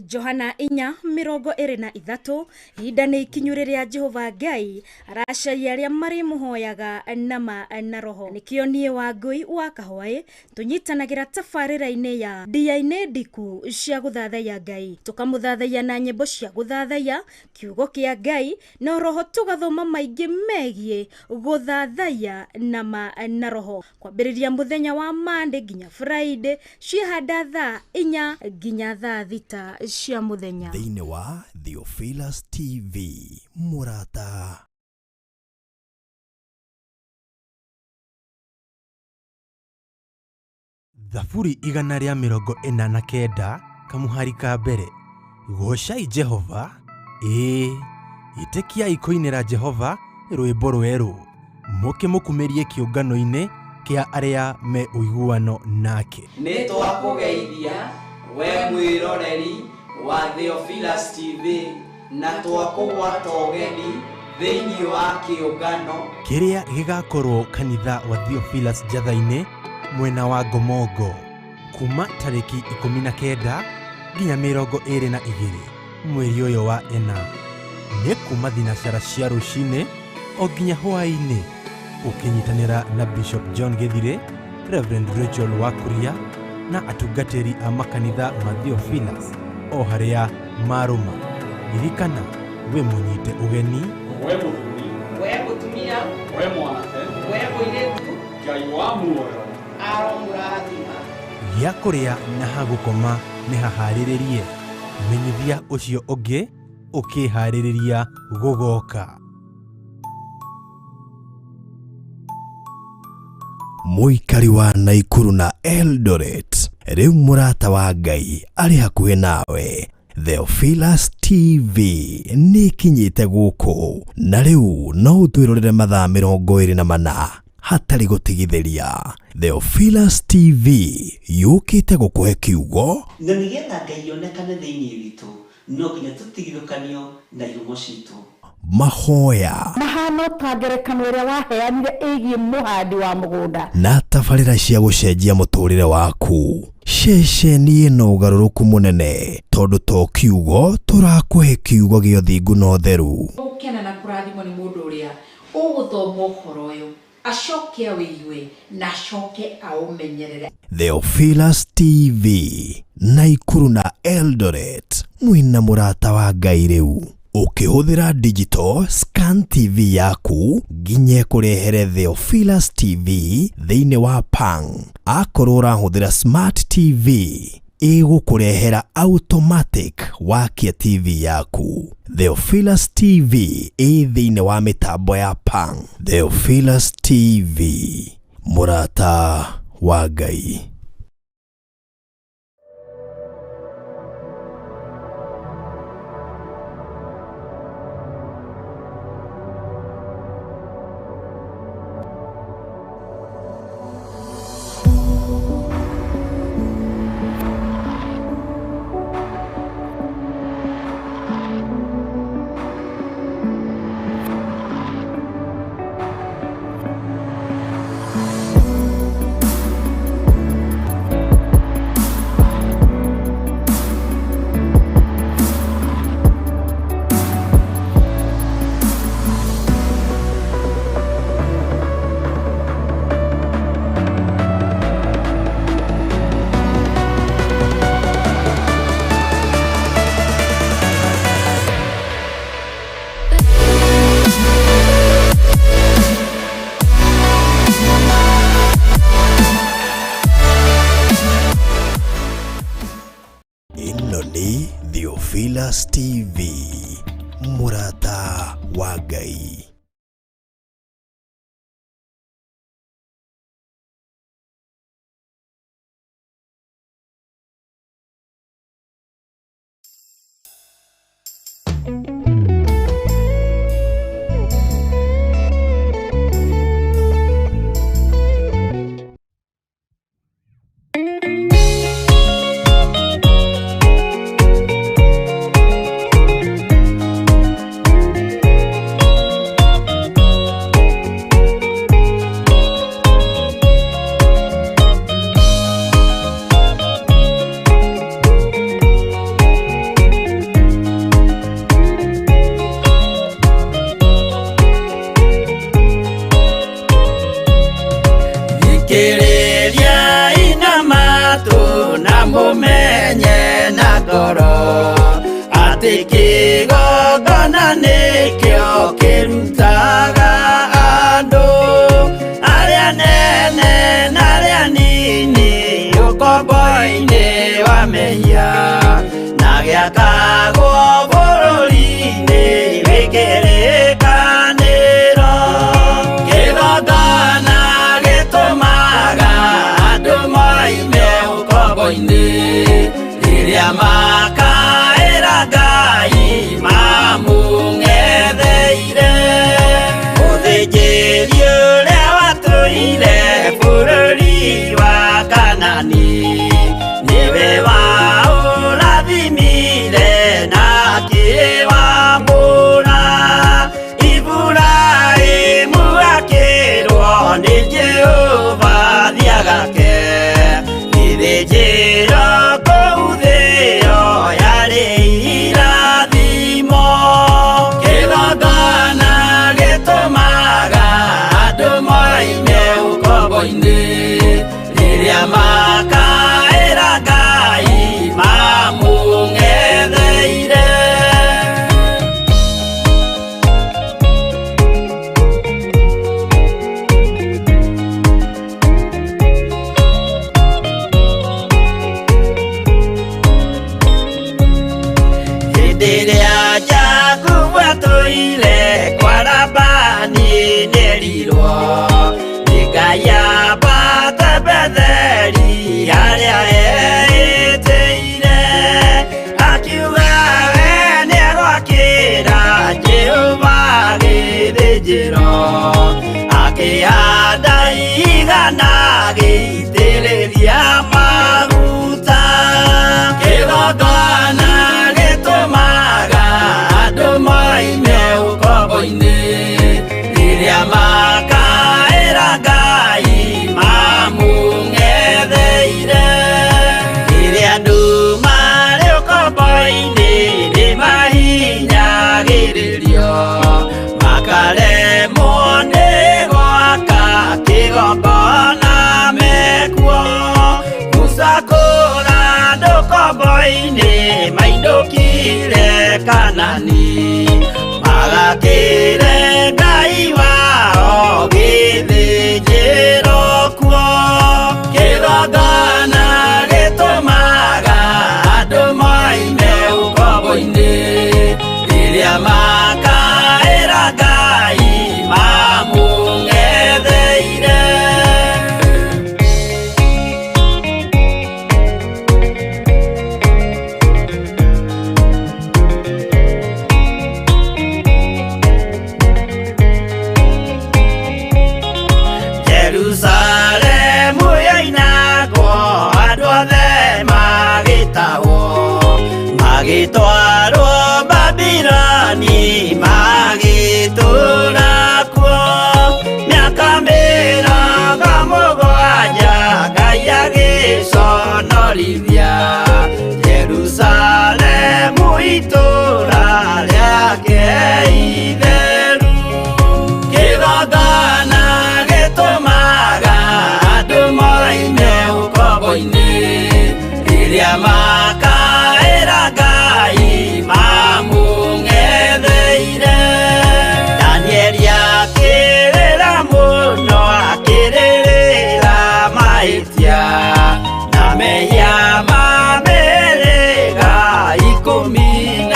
Johana 4:23 ihinda nĩ ikinyu rĩrĩa Jehova Ngai aracaria arĩa marĩ mũhoyaga na roho. Nĩkĩo niĩ Wangũi wa Kahũai tũnyitanagĩra tabarĩra-inĩ ya ndiainĩ ndiku cia gũthathaiya Ngai, tũkamũthathaiya na nyĩmbo cia gũthathaiya kiugo kĩa Ngai, na roho tũgathoma maingĩ megiĩ gũthathaiya na roho, kwambĩrĩria mũthenya wa Monday nginya Friday, ciahanda thaa 4 nginya thaa 6 cia mũthenya. Thĩinĩ wa Theophilus TV, mũrata Thaburi 149 kamuhari ka mbere. Gocai Jehova, ĩtĩkiai kũinĩra Jehova rwĩmbo rwerũ, mũkĩmũkumĩrie kĩũngano-inĩ kĩa arĩa me ũiguano nake. Nĩ twakũgeithia we mwĩroreri wa Theophilus TV na twakũgwata ũgeni thĩinĩ wa kĩũngano kĩrĩa gĩgakorwo kanitha wa Theophilus Njatha-inĩ mwena wa Ngomongo kuma tarĩki 19 nginya 22 mweri ũyũ wa ena. Nĩ kuma thinacara cia rũcinĩ o nginya hwaĩ-inĩ, ũkĩnyitanĩra na Bishop John Gĩthire, Reverend Rachel Wakuria na atungatĩri a makanitha ma Theophilus o harĩa marũma. Ririkana we mũnyite ũgeni, we mũthuri, we mũtumia, we mwanake, we mũirĩtu, Ngai wa muoyo aromũrathima. gĩa kũrĩa na hagũkoma nĩ haharĩrĩrie. Menyithia ũcio ũngĩ ũkĩharĩrĩria gũgoka. Mũikari wa Naikuru na Eldoret, rĩu mũrata wa Ngai arĩ hakuhĩ nawe. Theophilus TV nĩ kinyĩte gũkũ, na rĩu no ũtwĩrorere mathaa 24 hatarĩ gũtigithĩria. Theophilus TV yũkĩte gũkũhe kiugo na nĩgetha Ngai onekane thĩinĩ witũ, no nginya tũtigithũkanio na ihumo citũ. mahoya mahana ta ngerekano ĩrĩa waheanire ĩgiĩ mũhandi wa mũgũnda na tabarĩra cia gũcenjia mũtũrĩre waku. Ceceni ĩno ũgarũrũku mũnene, tondũ to kiugo tũrakũhe kiugo gĩa ũthingu na ũtheru. Ũkena na kũrathimwo nĩ mũndũ ũrĩa ũgũthoma ũhoro ũyũ, acoke awĩigue na acoke aũmenyerere. Theophilus TV, Naikuru na Eldoret, mwina mũrata wa Ngai rĩu. Ukihũthĩra digital scan TV yaku nginye kũrehere Theophilus TV thĩinĩ wa Pang. Akorwo ũrahũthĩra smart TV ĩgũkũrehera automatic wakia TV yaku. Theophilus TV thĩinĩ wa mĩtambo ya Pang. Theophilus TV, mũrata wa Ngai. Theophilus TV, mũrata wa Ngai. Ime ũkombo-inĩ rĩrĩa makaĩra Ngai mamũng'etheire. Mũthĩnjĩri ũrĩa watũire bũrũri wa Kanani nĩwe waũrathimire na akĩwambũra. Iburahĩmu akĩrwo nĩ Jehova thiagake gĩthĩnjĩro kũu thĩ ĩyo yarĩ irathimo. Kĩgongona gĩtũmaga andũ moime ũkombo-inĩ rĩrĩa makaĩra Ngai mamũng'etheire. Hĩndĩ ĩrĩa Jakubu atũire kwa Labani nĩerirwo nĩ Ngai ambate Betheli harĩa eĩtĩire, akiuga we nĩegwakĩra Jehova gĩthĩnjĩro, akĩhanda igana gĩitĩrĩria maguta. Kĩgongona gĩtũmaga andũ moime ũkombo-inĩ rĩrĩa makaĩra Ngai mamũng'etheire. Rĩrĩa andũ marĩ ũkombo-inĩ nĩmahinyagĩrĩrio, makaremwo nĩ gwaka kĩgongona mekuo. Musa kũra andũ ũkombo-inĩ mainũkire Kanani, magakĩre Ngai wao gĩthĩnjĩro kuo. Kĩgongona gĩtũmaga andũ moime ũkombo-inĩ rĩrĩa makaĩra Ngai mamũng'etheire. Jerusalemu yainagwo andũ othe magĩtahwo, magĩtwarwo Babironi magĩtũũra kuo. Mĩaka mĩrongo mũgwanja Ngai agĩconorithia Jerusalemu itũũra rĩake itheru. Kĩgongona gĩtũmaga andũ moime ũkombo-inĩ rĩrĩa makaĩra Ngai mamũng'etheire. Danieli akĩrĩra mũno, akĩrĩrĩra mahĩtia na mehia ma mĩhĩrĩga 12.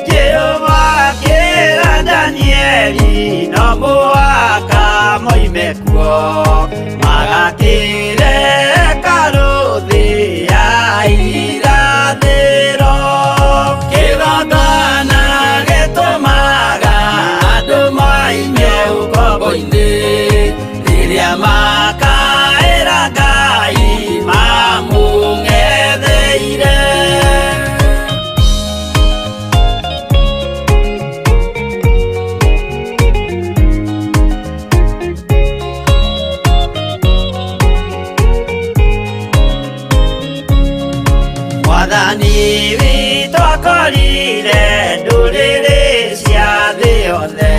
Jehova akĩra Danieli no mũhaka moime kuo, magakĩre hekarũ thĩ ya irathĩro. Kĩgongona gĩtũmaga andũ moime ũkombo-inĩ rĩrĩa makaĩra Ngai mamũng'etheire. Mwathani witũ akorire ndũrĩrĩ cia thĩ yothe,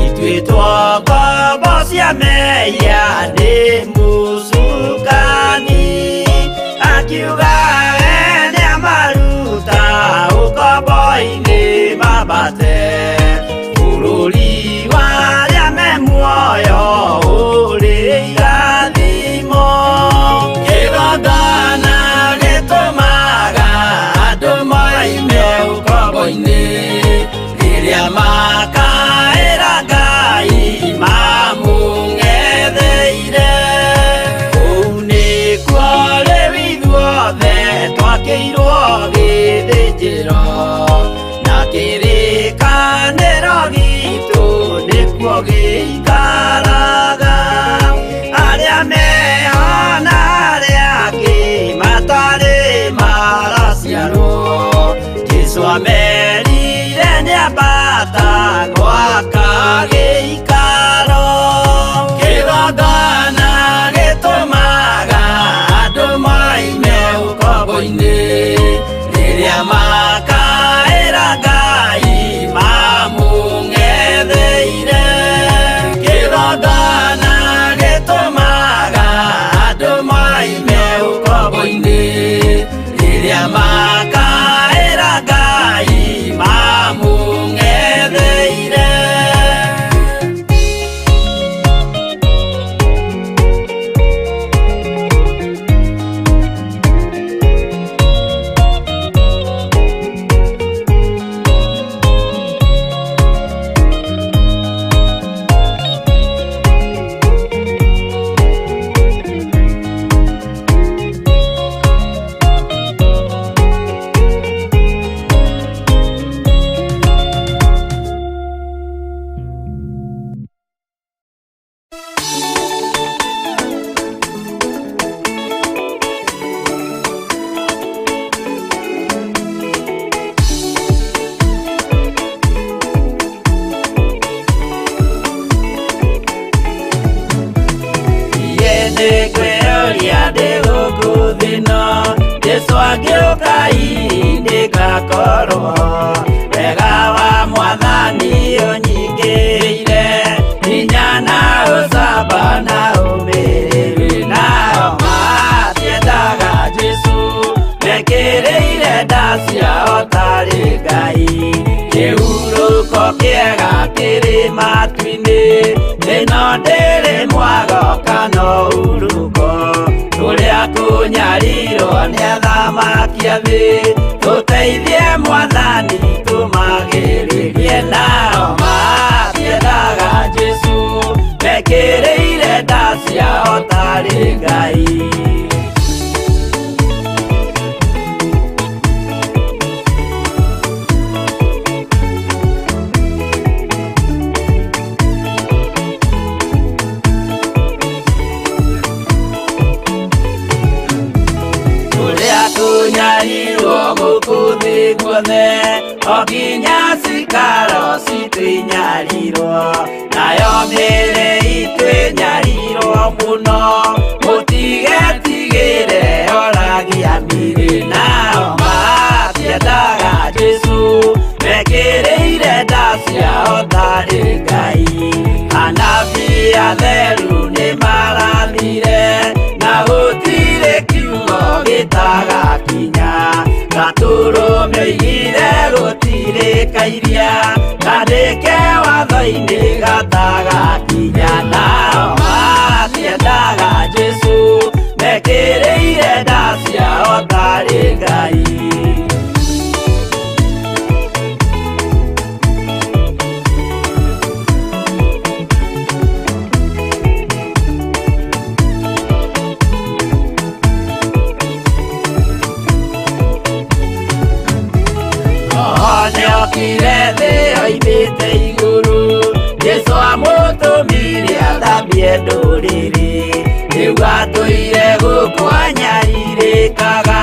ituĩtwo ngombo cia mehia nĩ mũcukani. Akiuga we nĩamaruta ũkombo-inĩ mambate bũrũri warĩa me muoyo ũrĩ irathimo. Kĩgongona gĩtũmaga andũ moime ũkombo-inĩ rĩrĩa makaĩra Ngai mamũng'ethe. kweoria ndigukuthino Jesu agĩũka indi ngakorwo wega wa Mwathani ũnyingĩire hinya na ũcamba na ũmĩrĩru nao matiendaga Jesu mekĩrĩire nda ciao tarĩ Ngai kĩhurũko kĩega kĩrĩ matu-inĩ ĩno ndĩrĩ mwago kana urugo tũrĩa kũnyarirwo nĩ athamaki a thĩ tũteithie Mwathani tũmagĩrĩrie nao matiendaga Jesu mekĩrĩire nda ciao tarĩ Ngai Kunyarirwo gũkũ guothe okinya cikaro citwĩnyarirwo nayo mĩĩrĩ itwĩnyarirwo mũno mũtigetigĩre oragia mĩĩrĩ nao matiendaga Jesu mekĩrĩire nda ciao tarĩ Ngai anabii atheru nĩ marathire na gũtirĩ kiugo gĩtagakinya gatũrũme oigire gũtirĩ kairia kandĩke watho-inĩ gatagakinya nao matiendaga Jesu mekĩrĩire nda ciao tarĩ Ngai Nĩokire thĩ oimĩte igũrũ Jesu amũtũmire athambie ndũrĩrĩ rĩu atũire gũkũ anyarirĩkaga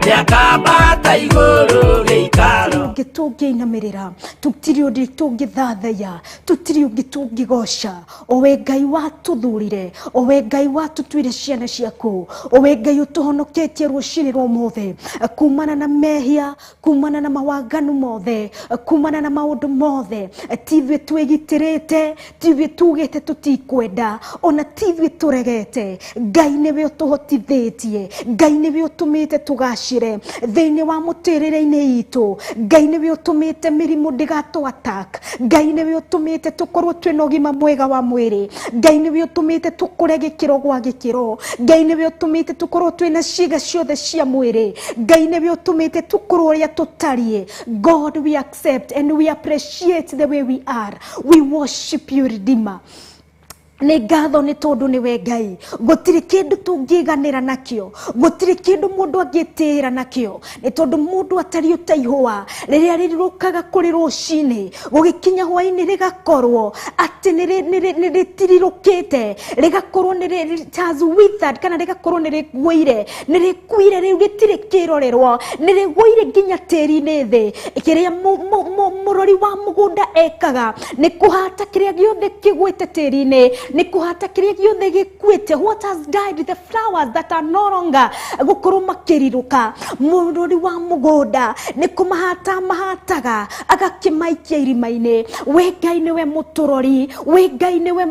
nĩakambata igũrũ gĩikaro tũngĩinamĩrĩra tũtirĩ ũndũ tũngĩthathaiya tũtirĩ ũngĩ tũngĩgoca owe Ngai watũthurire owe Ngai watũtuire ciana ciaku owe Ngai ũtũhonoketie rũcinĩ rwa ũmũthĩ kumana na mehia kumana na mawaganu mothe kumana na maũndũ mothe tithuĩ twĩgitĩrĩte tithuĩ tugĩte tũtikwenda ona tithuĩ tũregete Ngai nĩwe ũtũhotithĩtie Ngai nĩwe ũtũmĩte tũgacĩre thĩinĩ wa mũtũrĩre-inĩ itũ Ngai nĩwe ũtũmĩte mĩrimũ ndĩgatũ attack Ngai nĩwe ũtũmĩte tũkorwo twĩna ũgima mwega wa mwĩrĩ Ngai nĩwe ũtũmĩte tũkũre gĩkĩro gwa gĩkĩro Ngai nĩwe ũtũmĩte tũkorwo twĩna ciĩga ciothe cia mwĩrĩ Ngai nĩwe ũtũmĩte tũkorwo ũrĩa tũtariĩ God we accept and we appreciate the way we are we worship you Redeemer nĩ ngatho nĩ tondũ nĩwe Ngai gũtirĩ kĩndũ tũngĩganĩra nakĩo gũtirĩ kĩndũ mũndũ angĩtĩĩra nakĩo nĩ tondũ mũndũ atari ũtaihũa rĩrĩa rĩrũkaga kũrĩ rũcinĩ gũgĩkinya hwaĩ-inĩ rĩgakorwo atĩ nĩ rĩtirirũkĩte rĩgakorwo has withered kana rĩgakorwo nĩ rĩgũire nĩ rĩkuire rĩu rĩtirĩ kĩrorerwo nĩ rĩgũire nginya tĩri-inĩ thĩ kĩrĩa mũrori wa mũgũnda ekaga nĩ kũhata kĩrĩa gĩothe kĩgwĩte tĩri-inĩ nĩ kũhata kĩrĩa gĩothe gĩkuĩte what has died the flowers that are no longer gũkorwo makĩrirũka mũrori wa mũgũnda nĩ kũmahata mahataga agakĩmaikia irima-inĩ we Ngai nĩwe mũtũrori we Ngai nĩwe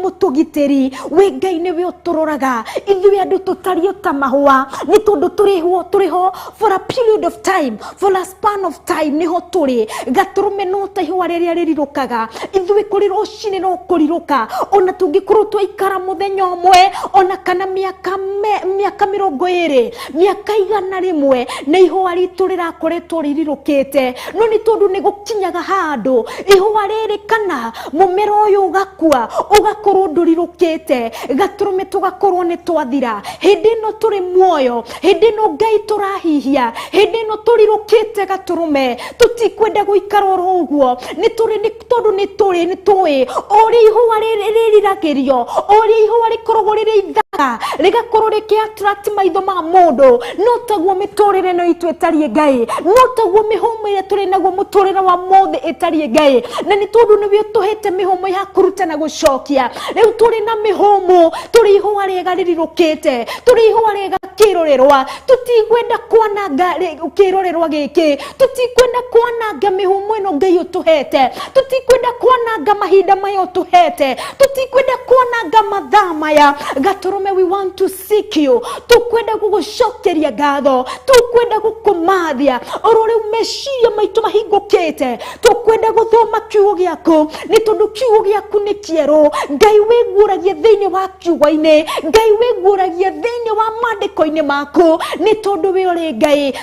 mũtũgitĩri we Ngai nĩwe ũtũroraga ithuĩ andũ tũtariĩ ta mahũa nĩ tondũ tũrĩho for a period of time for a span of time nĩho tũrĩ gatũrũme no ta ihũa rĩrĩa rĩrirũkaga ithuĩ kũrĩ rũcinĩ no kũrirũka ona tũngĩkorwo twaikara mũthenya ũmwe ona kana mĩaka 20 mĩaka 100 na ihũa ritũ rĩrakoretwo rĩrirũkĩte no nĩ tondũ nĩ gũkinyaga handũ ihũa rĩrĩ kana mũmera ũyũ ũgakua ũgakorwo ndũrirũkĩte gatũrũme tũgakorwo nĩ twathira hĩndĩ ĩno tũrĩ muoyo hĩndĩ ĩno Ngai tũrahihia hĩndĩ ĩno tũrirũkĩte gatũrũme tũtikwenda gũikara oro ũguo nĩ tondũ nĩ tũĩ ũrĩa ihũa rĩriragĩrio ũrĩa ihũa rĩkoragwo rĩrĩ rigakorwo rikiattract maitho ma mundu no taguo miturire no itu itarie Ngai no taguo mihumo ire turi naguo muturire wa mothe itarie Ngai na ni tondu niwe tuhete mihumo ya kuruta na gucokia riu turi na mihumo turi ihua riega ririrukite turi ihua riega kirorerwa tutigwenda kwananga kirorerwa giki tutikwenda kwananga mihumo ino Ngai utuhete tutikwenda kwananga mahinda mayo tuhete tutikwenda kwananga mathaa maya gaturume we want to seek you tukwenda gugucokeria ngatho tukwenda gukumathia orore umeciria maitu mahingukite tukwenda guthoma kiugo giaku ni tondu kiugo giaku ni kieru Ngai wiguragia thiini wa kiugo-ini Ngai wiguragia thiini wa mandiko-ini maku ni tondu we uri Ngai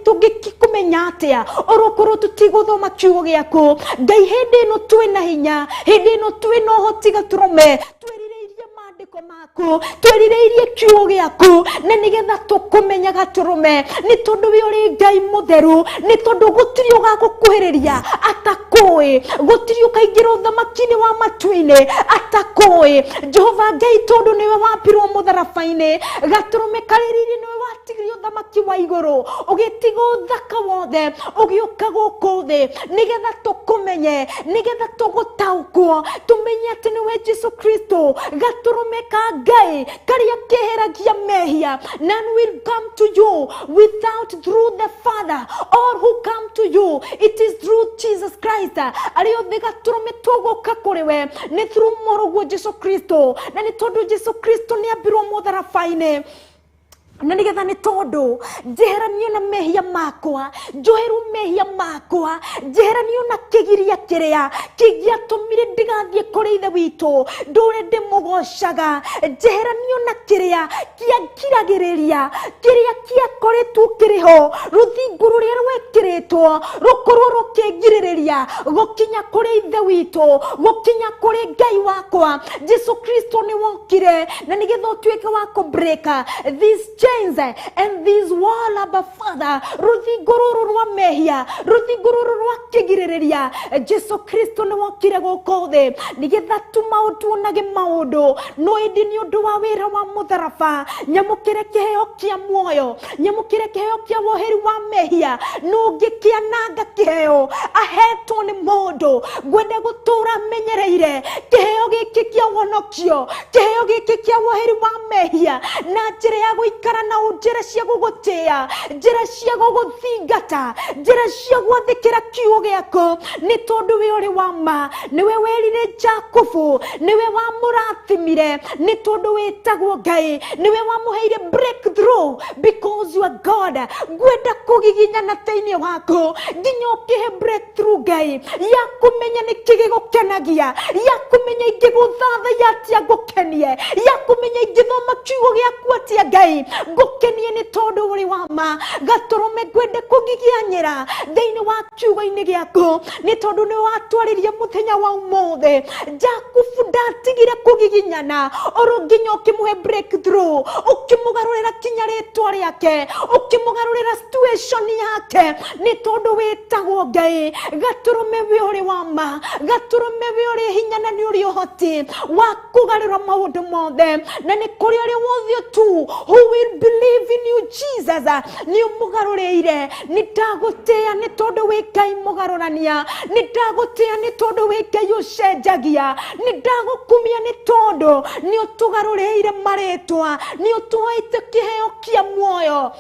tungikumenya atia orokorwo tutiguthoma kiugo giaku Ngai hindi ino twina hinya hindi ino twina uhoti gaturume twirireirie mandiko maku twirireirie kiugo giaku na nigetha tukumenya gaturume ni tondu we uri Ngai mutheru ni tondu gutiri ugagukuhiriria atakui gutiri ukaingira uthamaki-ini wa matu-ini atakui Jehova Ngai tondu niwe wapirwo mutharabai-ini gaturume kaririri niwe watigirio uthamaki wa iguru ugitiga uthaka wothe ugiuka guku thi nigetha tukumenye nigetha tugutaukwo tumenye ati niwe Jesu Kristo gaturume ka Ngai karia keheragia mehia none will come to you without through the Father or who come to you it is through Jesus Christ ario gaturume tuguka kuri we ni through murugu Jesu Kristo na ni tondu Jesu Kristo ni ambirwo mutharabai-ini na nigetha ni tondu njeheranio na mehia makwa njoheru mehia makwa njeheranio na kigiria kiria kigiatumire ndigathie kuri ithe witu ndure ndimugocaga njeheranio na kiria kiagiragiriria kiria kiakoretwo kiriho ruthingu ruria rwekiritwo rukorwo rukingiririria gukinya kuri ithe witu gukinya kuri Ngai wakwa Jesu Kristo ni wokire na nigetha tuike wa kubreka this and this wall Abba Father ruthingururu rwa mehia ruthingururu rwa kigiriria Jesu Kristo ni wokire guku thi nigetha tumaundu maundu no indi ni undu wa wira wa mutharaba nyamukire kiheo kia muoyo nyamukire kiheo kia woheri wa mehia no ngikiananga kiheo ahetwo ni mundu gwenda gutura menyereire kiheo giki kia wonokio kiheo giki kia woheri wa mehia na njira ya guikara na njira cia gugutia njira cia guguthingata njira cia gwathikira kiugo giaku ni tondu we uri wa ma niwe werire Jacobu niwe wamurathimire ni tondu witagwo Ngai niwe wamuheire breakthrough because you are God gwenda kugiginyana thiini waku nginya ukihe breakthrough Ngai ya kumenya ni kigigukenagia ya kumenya ingiguthathaia atia ngukenie ya kumenya ingithoma kiugo giaku atia Ngai ngukenie ni tondu uri wa ma gaturume gwende kugigianyira thiini wa kiugo-ini giaku ni tondu ni watwaririe muthenya wa umothe Jacobu ndatigire kugiginyana oro nginya ukimuhe breakthrough ukimugarurira kinya ritwa riake ukimugarurira situation yake ni tondu witagwo Ngai gaturume we uri wa ma gaturume we uri hinya na ni uri uhoti wa kugarura maundu mothe na ni kuri uri wothe tu who will believe in you Jesus ni umugarurire ni ndagutia ni tondu we Ngai mugarurania ni ndagutia ni tondu we Ngai ucenjagia ni ndagukumia ni tondu ni utugarurire maritwa ni utuhaite kiheo kia muoyo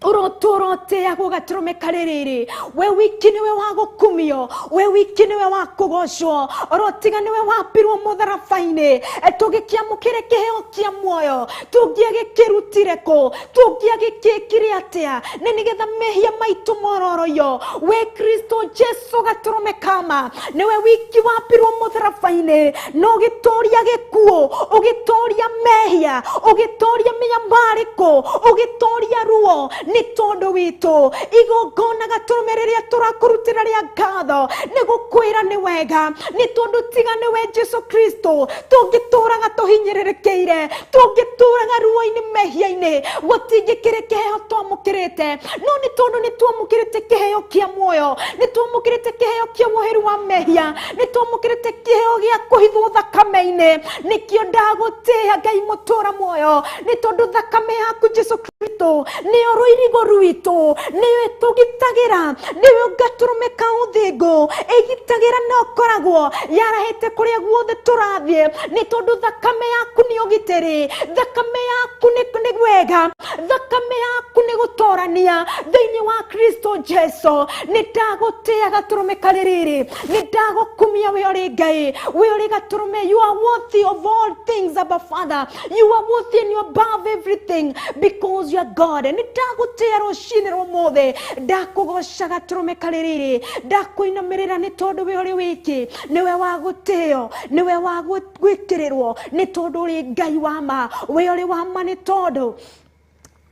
urotorotea gugaturume kaririri we wiki niwe wa gukumio we wiki niwe wa kugocwo orotiga niwe wapirwo mutharabai-ini tugikiamukire kiheo kia muoyo tungiagikirutire ku tungiagikikire atia ni nigetha mehia maitu mororoyo we Kristo Jesu gaturume kama niwe wiki wapirwo mutharabai-ini no gitoria gikuo ugitoria mehia ugitoria miyambariko ugitoria ruo nĩ tondũ witũ igongona gatũrũme rĩrĩa tũrakũrutĩra rĩa ngatho nĩ gũkwĩra nĩ wega, nĩ tondũ tiga nĩwe Jesu Kristo tũngĩtũraga tũhinyĩrĩrĩkĩire, tũngĩtũraga ruo-inĩ mehia-inĩ, gũtingĩkĩrĩ kĩheo twamũkĩrĩte, no nĩ tondũ nĩ twamũkĩrĩte kĩheo kĩa muoyo, nĩ twamũkĩrĩte kĩheo kĩa woheru wa mehia, nĩ twamũkĩrĩte kĩheo gĩa kũhithwo thakame-inĩ, nĩkĩo ndagũtĩĩa Ngai mũtũra muoyo, nĩ tondũ thakame yaku Jesu Kristo nĩyo rũirigo rwitũ, nĩyo ĩtũgitagĩra, nĩyo gatũrũme ka ũthĩngũ ĩgitagĩra na ũkoragwo yarahĩte kũrĩa guothe tũrathiĩ, nĩ tondũ thakame yaku nĩ ũgitĩri, thakame yaku nĩ wega, thakame yaku nĩ gũtorania thĩinĩ wa Kristo Jesu. Nĩ ndagũtĩĩa gatũrũme karĩ rĩrĩ, nĩ ndagũkumia we ũrĩ Ngai, we ũrĩ gatũrũme. You are worthy of all things, Abba Father. You are worthy and you are above everything because you are God. Nĩ ndagũtĩĩa rũcinĩ rũmũthĩ, ndakũgoca gatũrũme karĩ rĩrĩ, ndakwĩinamĩrĩra nĩ tondũ we ũrĩ wiki, nĩwe wa gũtĩĩo, nĩwe wa gwĩkĩrĩrwo, nĩ tondũ ũrĩ Ngai wa ma, we ũrĩ wa ma, nĩ tondũ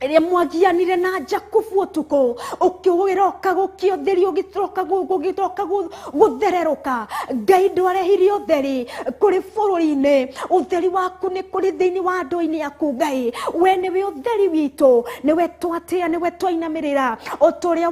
rĩrĩa mwagianire na Jakubu ũtukũ, ũkĩũgĩroka gũkĩa ũtheri, ũgĩtroka gũthererũka, Ngai ndwarehire ũtheri kũrĩ bũrũri-inĩ, ũtheri waku nĩ kũrĩ thĩinĩ wa andũ-inĩ aku Ngai, we nĩwe ũtheri witũ, nĩwe twatĩĩa, nĩwe twainamĩrĩra, o torĩa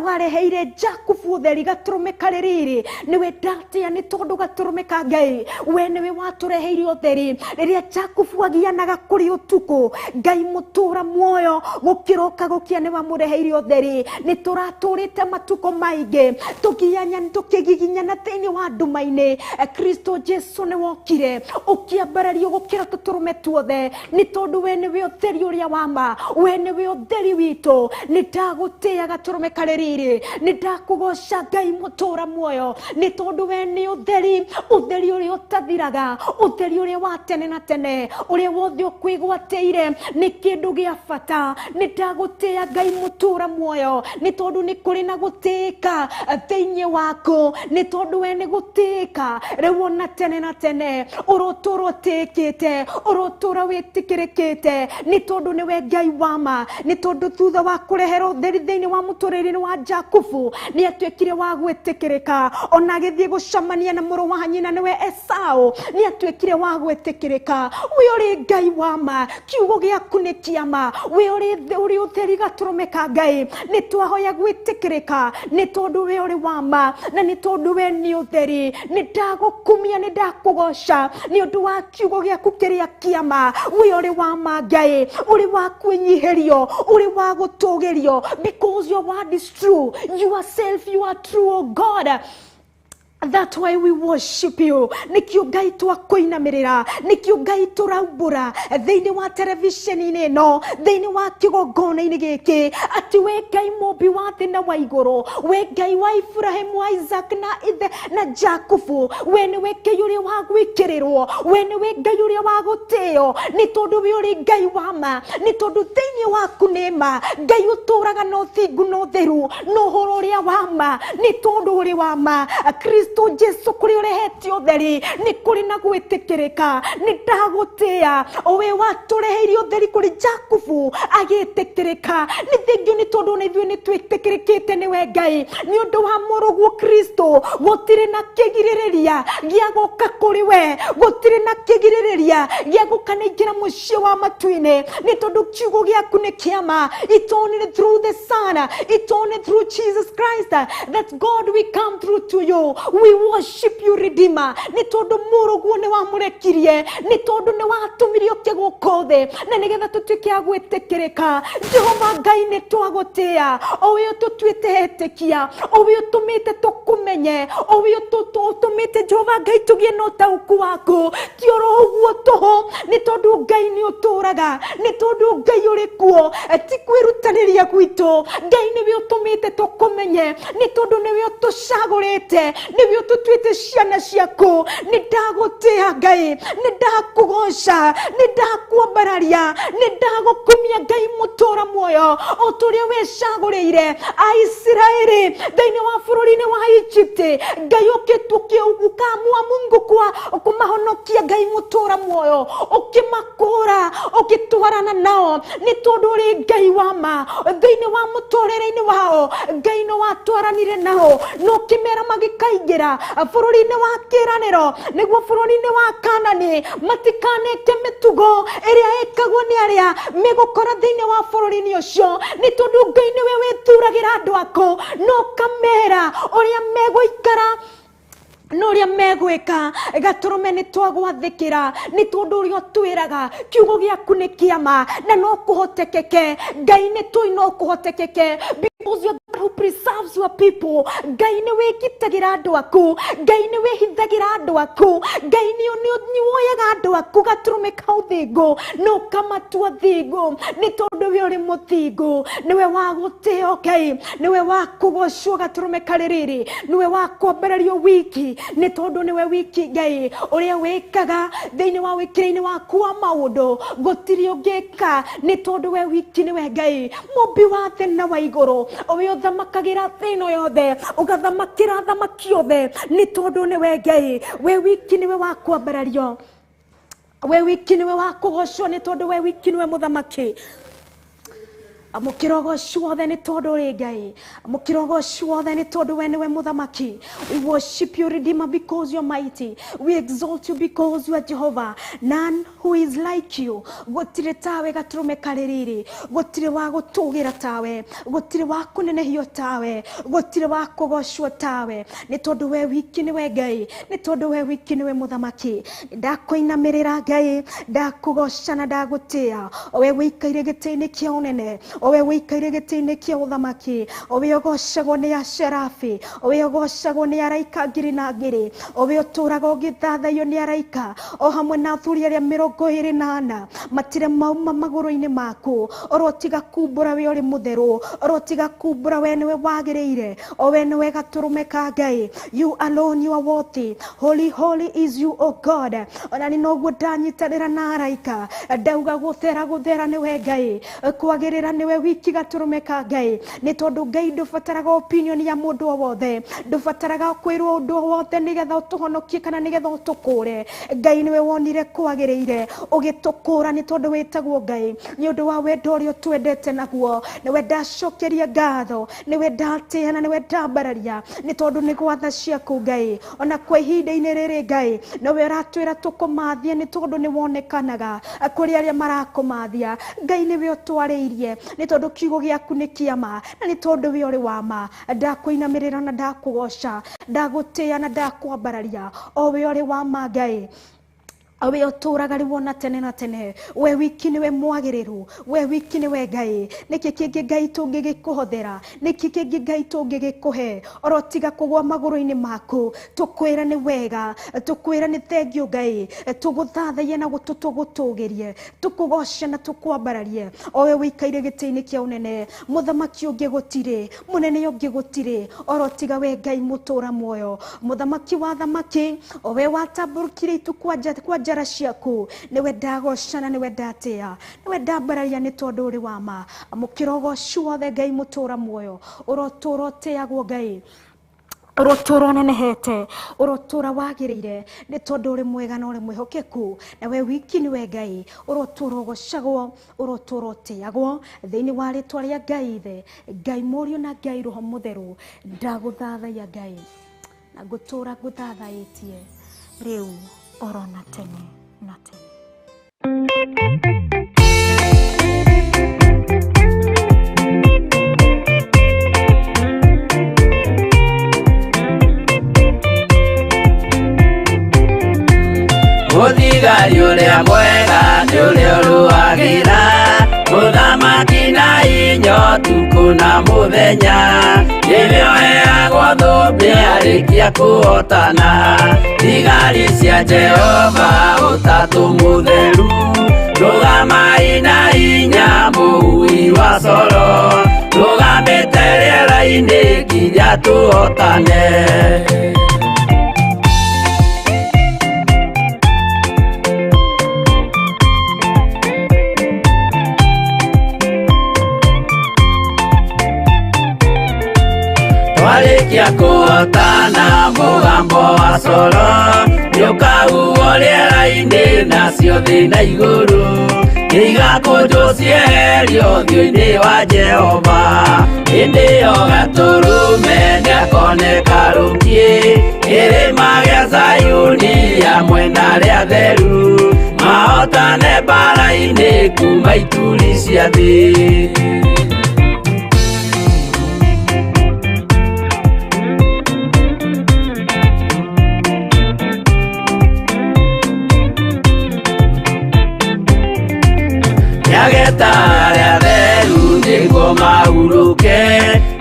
wareheire Jakubu ũtheri gatũrũme karĩ rĩrĩ, nĩwe ndatĩĩa nĩ tondũ gatũrũme ka Ngai, we nĩwe watũreheire ũtheri rĩrĩa Jakubu agianaga kũrĩ ũtukũ, Ngai mũtũra muoyo gũkĩroka gũkĩa nĩ wamũreheire ũtheri. Nĩ tũratũrĩte matukũ maingĩ tũkĩgiginyana thĩinĩ wa nduma-inĩ, Kristo Jesu nĩ wokire ũkĩambarario gũkĩra tũtũrũme tuothe, nĩ tondũ we nĩwe ũtheri ũrĩa wa ma, we nĩwe ũtheri witũ. Nĩ ndagũtĩĩa gatũrũme karĩ rĩrĩ, nĩ ndakũgoca Ngai mũtũra muoyo, nĩ tondũ we nĩ ũtheri, ũtheri ũrĩa ũtathiraga, ũtheri ũrĩa wa tene na tene, ũrĩa wothe ũkwĩgwatĩire nĩ kĩndũ gĩa bata. Nĩ ndagũtĩĩa Ngai mũtũra muoyo, nĩ tondũ nĩ kũrĩ na gũtĩĩka thĩinĩ waku, nĩ tondũ we nĩ gũtĩĩka rĩu ona tene na tene, ũrotũra ũtĩĩkĩte, ũrotũra wĩtĩkĩrĩkĩte, nĩ tondũ nĩwe Ngai wa ma, nĩ tondũ thutha wa kũrehera ũtheri thĩinĩ wa mũtũrĩre-inĩ wa Jakubu, nĩ atuĩkire wa gwĩtĩkĩrĩka, ona agĩthiĩ gũcamania na mũrũ wa nyina nĩwe Esau, nĩ atuĩkire wa gwĩtĩkĩrĩka. We ũrĩ Ngai wa ma, kiugo gĩaku nĩ kĩama, we ũrĩ ũtheri gatũrũme ka Ngai, nĩ twahoya gwĩtĩkĩrĩka, nĩ tondũ we ũrĩ wa ma, na nĩ tondũ we nĩ ũtheri. Nĩ ndagũkumia, nĩ ndakũgoca nĩ ũndũ wa kiugo gĩaku kĩrĩa kĩama, we ũrĩ wa ma Ngai, ũrĩ wa kwĩnyihĩrio, ũrĩ wa gũtũgĩrio, because your word is true, yourself you are true, oh God. That's why we worship you. Nikio Ngai twakũinamĩrĩra, nikio Ngai tũraumbũra thĩinĩ wa televisheni-inĩ ĩno, thĩinĩ wa kĩgongona-inĩ gĩkĩ, atĩ we Ngai mũmbi wa thĩ na wa igũrũ, we Ngai wa Ibrahimu, wa Isaac na Jakubu, we nĩwe Ngai ũrĩa wa gwĩkĩrĩrwo, we nĩwe Ngai ũrĩa wa gũtĩĩo, nĩ tondũ we ũrĩ Ngai wa ma, nĩ tondũ thĩinĩ waku nĩ ma, Ngai ũtũraga na ũthingu na ũtheru na ũhoro ũrĩa wa ma, nĩ tondũ ũrĩ wa ma. Kristo Jesu kũrĩ ũrehete ũtheri, nĩ kũrĩ na gwĩtĩkĩrĩka. Nĩ ndagũtĩĩa, o we watũreheire ũtheri kũrĩ Jakubu agĩtĩkĩrĩka. Nĩ thengio nĩ tondũ ona ithuĩ nĩ twĩtĩkĩrĩkĩte nĩwe Ngai, nĩ ũndũ wa mũrũguo Kristo, gũtirĩ na kĩgirĩrĩria gĩa gũka kũrĩ we, gũtirĩ na kĩgirĩrĩria gĩa gũka na ingĩra mũciĩ wa matu-inĩ, nĩ tondũ kiugo gĩaku nĩ kĩama. It's only through the Son, it's only through Jesus Christ that God we come through to you. We worship you, Redeemer. Nĩ tondũ mũrũguo nĩ wamũrekirie, nĩ tondũ nĩ watũmirio kĩgũkũ thĩ, na nĩgetha tũtuĩke a gwĩtĩkĩrĩka. Jehova Ngai nĩ twagũtĩĩa, o we ũtũtuĩte hetĩkia, o we ũtũmĩte tũkũmenye, o we ũtũmĩte Jehova Ngai tũgĩe na ũtaũku waku. Ti oro ũguo tũhũ, nĩ tondũ Ngai nĩ ũtũraga, nĩ tondũ Ngai ũrĩ kuo, ti kwĩrutanĩria gwitũ. Ngai nĩwe ũtũmĩte tũkũmenye, nĩ tondũ nĩwe ũtũcagũrĩte, nĩwe ũtũtuĩte ciana ciaku. Nĩ ndagũtĩĩa Ngai, nĩ ndakũgoca, nĩ ndakwambararia, nĩ ndagũkumia Ngai mũtũra muoyo, o tũrĩa wecagũrĩire Aisiraeli thĩinĩ wa bũrũri-inĩ wa Egypt. Ngai ũkĩamua Mungu kwa kũmahonokia, Ngai mũtũra muoyo, ũkĩmakũra ũgĩtũra ũgĩtwarana nao nĩ tondũ ũrĩ Ngai wa ma thĩinĩ wa mũtũrĩre-inĩ wao. Ngai nĩ watwaranire nao no kĩmera magĩkaingĩra bũrũri-inĩ wa kĩĩranĩro, nĩguo bũrũri-inĩ wa Kanani matikaneke mĩtugo ĩrĩa ĩkagwo nĩ arĩa megũkora thĩinĩ wa bũrũri-inĩ ũcio, nĩ tondũ Ngai nĩwe wĩthuragĩra andũ aku no kamera ũrĩa megũikara no ũrĩa megwĩka. Gatũrũme nĩ twagwathĩkĩra nĩ tondũ ũrĩa ũtwĩraga kiugo gĩaku nĩ kĩama na no kũhotekeke. Ngai nĩ tũĩ no kũhotekeke because you are God who preserves your people. Ngai nĩ wĩgitagĩra andũ aku, Ngai nĩ wĩhithagĩra andũ aku, Ngai nĩ woyaga andũ aku gatũrũme kau thingo no kamatua thingo, nĩ tondũ we ũrĩ mũthingo. Nĩwe wa gũtĩo Ngai, nĩwe wa kũgocwo gatũrũme karĩ rĩrĩ, nĩwe wa kwambarario wiki, nĩ tondũ nĩwe wiki Ngai ũrĩa wĩkaga thĩinĩ wa wĩkĩre-inĩ waku wa maũndũ. Gũtirĩ ũngĩka nĩ tondũ we wiki nĩwe Ngai mũmbi wa thĩ na wa igũrũ, ũrĩa ũthamakagĩra thĩ ĩno yothe ũgathamakĩra thamaki yothe, nĩ tondũ nĩwe Ngai. We wiki nĩwe wa kwambarario, we wiki nĩwe wa kũgocwo, nĩ tondũ we wiki nĩwe mũthamaki. Amũkĩra ũgooci wothe nĩ tondũ ũrĩ Ngai, amũkĩra ũgooci wothe nĩ tondũ we nĩwe mũthamaki. We worship you, Redeemer, because you're mighty. We exalt you because you are Jehovah. None who is like you. Gũtirĩ tawe gatũrũme karĩ rĩrĩ, gũtirĩ wa gũtũgĩra tawe, gũtirĩ wa kũnenehio tawe, gũtirĩ wa kũgocwo tawe, nĩ tondũ we wiki nĩwe Ngai, nĩ tondũ we wiki nĩwe mũthamaki. Ndakũinamĩrĩra Ngai, ndakũgoca na ndagũtĩĩa, we wĩikaire gĩtĩ-inĩ kĩa ũnene, owe wĩikaire gĩtĩ-inĩ kĩa ũthamaki, owe ũgocagwo nĩ acerafi, owe ũgocagwo nĩ araika ngiri na ngiri, owe ũtũraga ũgĩthathaiyo nĩ araika o hamwe na athuri arĩa 24 matirĩ mauma magũrũ-inĩ maku. Oro tiga kumbũra we ũrĩ mũtheru, oro tiga kumbũra we nĩwe wagĩrĩire, owe nĩwe gatũrũme ka Ngai. You alone you are worthy, holy holy is you O God. Ona nĩ noguo ndanyitanĩra na araika ndauga gũthera nĩwe Ngai, kwagĩrĩra nĩwe wiki gatũrũme ka Ngai, nĩ tondũ Ngai ndũbataraga opinion ya mũndũ o wothe, ndũbataraga kwĩrwo ũndũ o wothe nĩgetha ũtũhonokie kana nĩgetha ũtũkũre. Ngai nĩwe wonire kwagĩrĩire ũgĩtũkũra, nĩ tondũ wĩtagwo Ngai nĩ ũndũ wa wendo ũrĩa ũtwendete naguo. Nĩwe ndacokeria ngatho, nĩwe ndatĩĩa na nĩwe ndambararia, nĩ tondũ nĩ gwatha ciaku Ngai. Ona kwa ihinda-inĩ rĩrĩ Ngai nĩwe ũratwĩra tũkũmathie, nĩ tondũ nĩ wonekanaga kũrĩ arĩa marakũmathia. Ngai nĩwe ũtwarĩirie, nĩ tondũ kiugo gĩaku nĩ kĩama na nĩ tondũ we ũrĩ wa ma. Ndakwĩinamĩrĩra na ndakũgoca, ndagũtĩĩa na ndakwambararia, o we ũrĩ wa ma Ngai, we ũtũraga rĩu na tene na tene. We wiki nĩwe mwagĩrĩru, we wiki nĩwe Ngai. Nĩkĩ kĩngĩ Ngai tũngĩgĩkũhothera, nĩkĩ kĩngĩ Ngai tũngĩgĩkũhe oro tiga kũgwa magũrũ-inĩ maku? Tũkwĩra nĩ wega, tũkwĩra nĩ thengiũ Ngai, tũgũthathaiye na tũgũtũgĩrie, tũkũgoce na tũkwambararie. O we wĩikaire gĩtĩ-inĩ kĩa ũnene, mũthamaki ũngĩ gũtirĩ, mũnene ũngĩ gũtirĩ oro tiga we Ngai mũtũra muoyo, mũthamaki wa thamaki, o we watambũrũkire itu kwa njara ciaku. Nĩwe ndagoca na nĩwe ndatĩĩa, nĩwe ndambararia, nĩ tondũ ũrĩ wa ma. Amũkĩra ũgooci wothe Ngai mũtũra muoyo, ũrotũra ũtĩagwo Ngai, ũrotũra ũnenehete, ũrotũra wagĩrĩire, nĩ tondũ ũrĩ mwega na ũrĩ mwĩhokeku. Na we wiki nĩwe Ngai, ũrotũra ũgocagwo, ũrotũra ũtĩagwo thĩinĩ wa rĩtwa rĩa Ngai Ithe, Ngai Mũriũ na Ngai Roho Mũtheru. Ndagũthathaiya Ngai na ngũtũra ngũthathaiĩtie rĩu oro na tene na tene. Mũthigari ũrĩa mwega nĩ ũrĩa ũrũagĩra mũthamaki na hinya ũtukũ na mũthenya, rĩrĩa ũheagwo thũmbĩ arĩkia kũhotana. Thigari cia Jehova ũtatũ mũtheru, rũgamai na hinya mũhui wa coro, rũgamĩte rĩera-inĩ nginya tũhotane. Twarĩkia kũhotana mũgambo wa coro nĩũkahuhwo rĩera mbara-inĩ nacio thĩ na igũrũ igakũnjwo cieherio ũthiũ-inĩ wa Jehova. Hĩndĩ ĩyo Gatũrũme nĩakoneka rũngiĩ kĩrĩma gĩa Zayuni hamwe na arĩa atheru mahotane mbara-inĩ kuma ituri cia thĩ. Nĩageta arĩa atheru nĩguo mahurũke,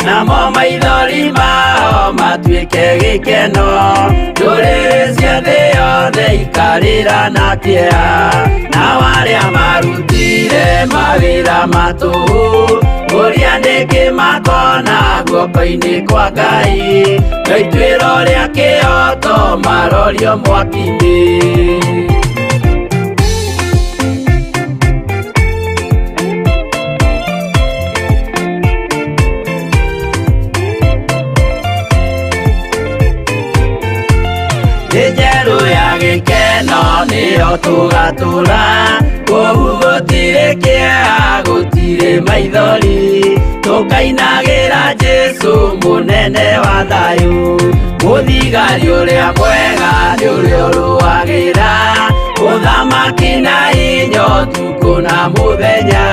namo maithori mao matuĩke gĩkeno. Ndũrĩrĩ cia thĩ yothe ikarĩra na kĩeha, nao arĩa marutire mawĩra matũhũ ũrĩa nĩngĩ makona guoko-inĩ kwa Ngai. Na ituĩro rĩa kĩhoto marorio mwaki-inĩ. Njerũ ya gĩkeno nĩyo tũgatũra, kũu gũtirĩ kĩeha gũtirĩ maithori, tũkainagĩra Jesũ mũnene wa thayũ. Mũthigari ũrĩa mwega nĩ ũrĩa ũrũagĩra ũthamaki na hinya ũtukũ na mũthenya,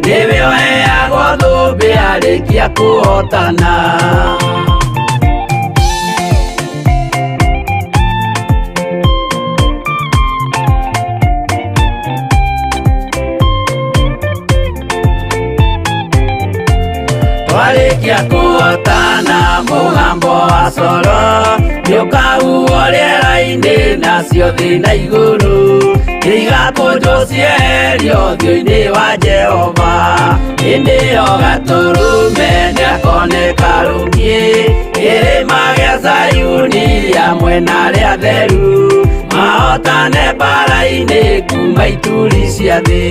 nĩwe ũheagwo thũmbĩ arĩkia kũhotana. Twarĩkia kũhotana mũgambo wa coro nĩũkahuhwo rĩera-inĩ nacio thĩ na igũrũ igakũnjwo cieherio ũthiũ-inĩ wa Jehova. Hĩndĩ ĩyo Gatũrũme nĩakoneka rũngiĩ kĩrĩma gĩa Zayuni hamwe na arĩa atheru mahotane mbara-inĩ kuma ituri cia thĩ.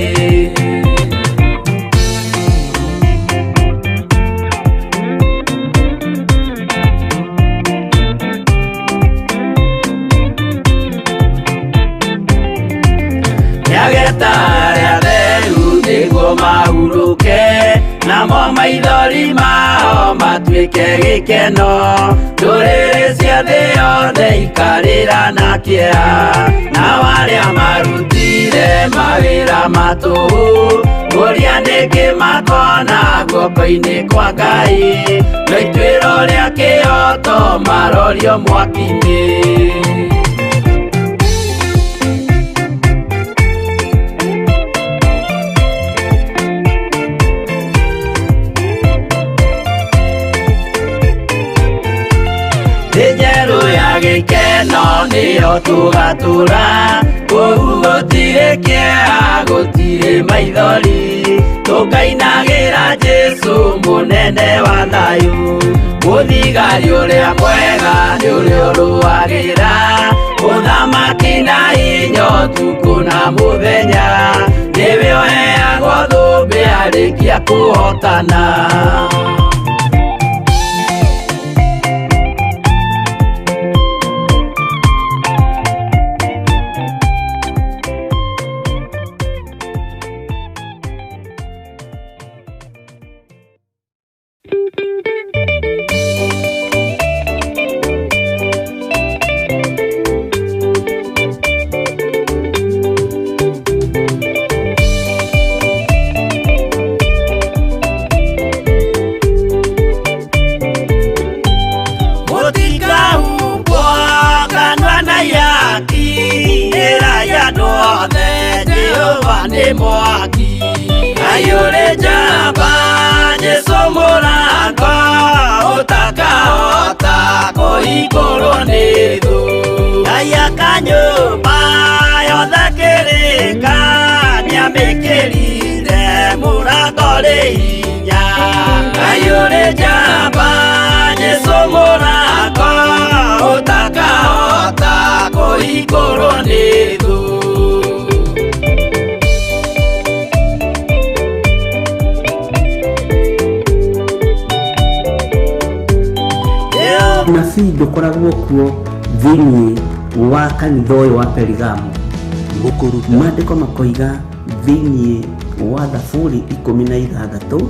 Nĩageta arĩa atheru nĩguo mahurũke, namo maithori mao matuĩke gĩkeno. Ndũrĩrĩ cia thĩ yothe ikarĩra na kĩeha, nao arĩa marutire mawĩra matũhũ ũrĩa nĩngĩ makona guoko-inĩ kwa Ngai. Na ituĩro rĩa kĩhoto marorio mwaki-inĩ. Njerũ ya gĩkeno nĩyo tũgatũra, kũu gũtirĩ kĩeha gũtirĩ maithori, tũkainagĩra Jesũ mũnene wa thayũ. Mũthigari ũrĩa mwega nĩ ũrĩa ũrũagĩra ũthamaki na hinya ũtukũ na mũthenya, nĩwe ũheagwo thũmbĩ arĩkia kũhotana. Mwaki ayore jaba Jesũ mũrango ũtakahota kũhingũrwo nĩ thũ. Ngai akanyũmba yothe kĩrĩka nĩamĩkĩrire mũrango rĩ hinya. Ayore jaba Jesũ mũrango ũtakahota kũhingũrwo nĩ thũ. Nabii ndũkoragwo kuo thĩinĩ wa kanitha ũyũ wa Perigamu, gũkũruta Maandĩko makoiga thĩinĩ wa Thaburi 16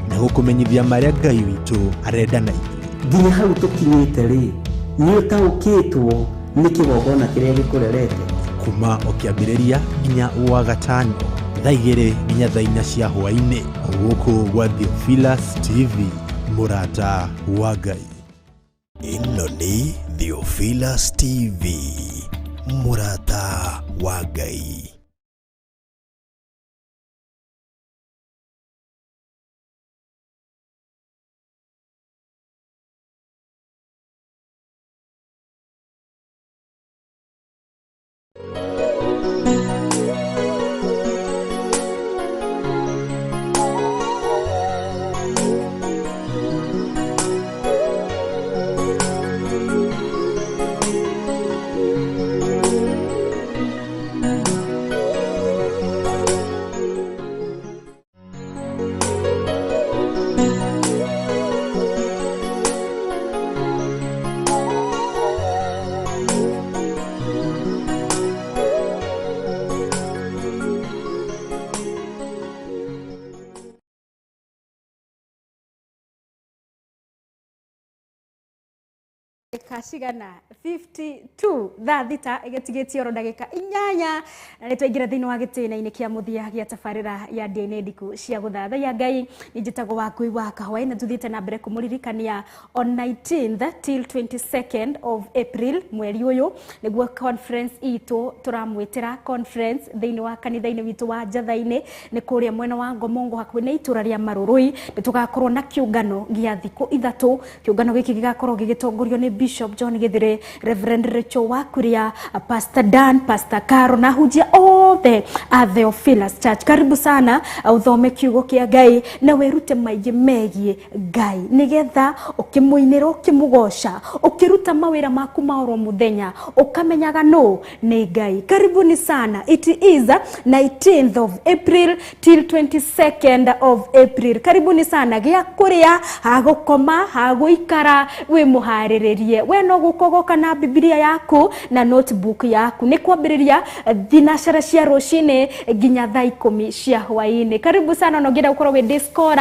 na gũkũmenyithia marĩa Ngai witũ arenda na ithuĩ. nginya hau tũkinyĩte rĩ, nĩ ũtaũkĩtwo nĩ kĩgongona kĩrĩa gĩkũrerete. Kuma o kĩambĩrĩria nginya wa gatano, thaa 2 nginya thaa 4 cia hwaĩ-inĩ, gũkũ gwa Theophilus TV, mũrata wa Ngai. Ĩno nĩ Theophilus TV, mũrata wa Ngai. Kashigana 52 thaa thita igetigetie oro ndagika 8 na nitwaingira thiini wa gitinaini kia muthia gia tabarira ya ndene ndiku cia guthathaiya Ngai. Ninjitagwo wa Ngui wa Kahwaĩ na tuthiite na mbere kumuririkania on 19th till 22nd of April mweri uyu niguo conference itu turamwitira conference thiini wa kanitha-ini witu wa Njatha-ini ni kuria mwena wa Ngomongo hakuhi na itura ria Marurui. Nitugakorwo na kiungano gia thiku 3. Kiungano giki gigakorwo gigitongorio ni Bishop John Githire, Reverend Rachel Wakuria, Pastor Dan, Pastor Caro na hujia all the Theophilus Church. Karibu sana uthome kiugo kia Ngai na werute maigi megie Ngai nigetha ukimuinira ukimugoca ukiruta mawira maku ma oro muthenya ukamenyaga no ni Ngai. Karibuni sana. It is 19th of April till 22nd of April. Karibuni sana. Gia kuria hagukoma haguikara we muhariririe we no gukogoka na Biblia yaku na notebook yaku ni kwambiriria thinashara cia rucini nginya thaa 10 cia hwaini. Karibu sana no ngira ukorwo we Discord.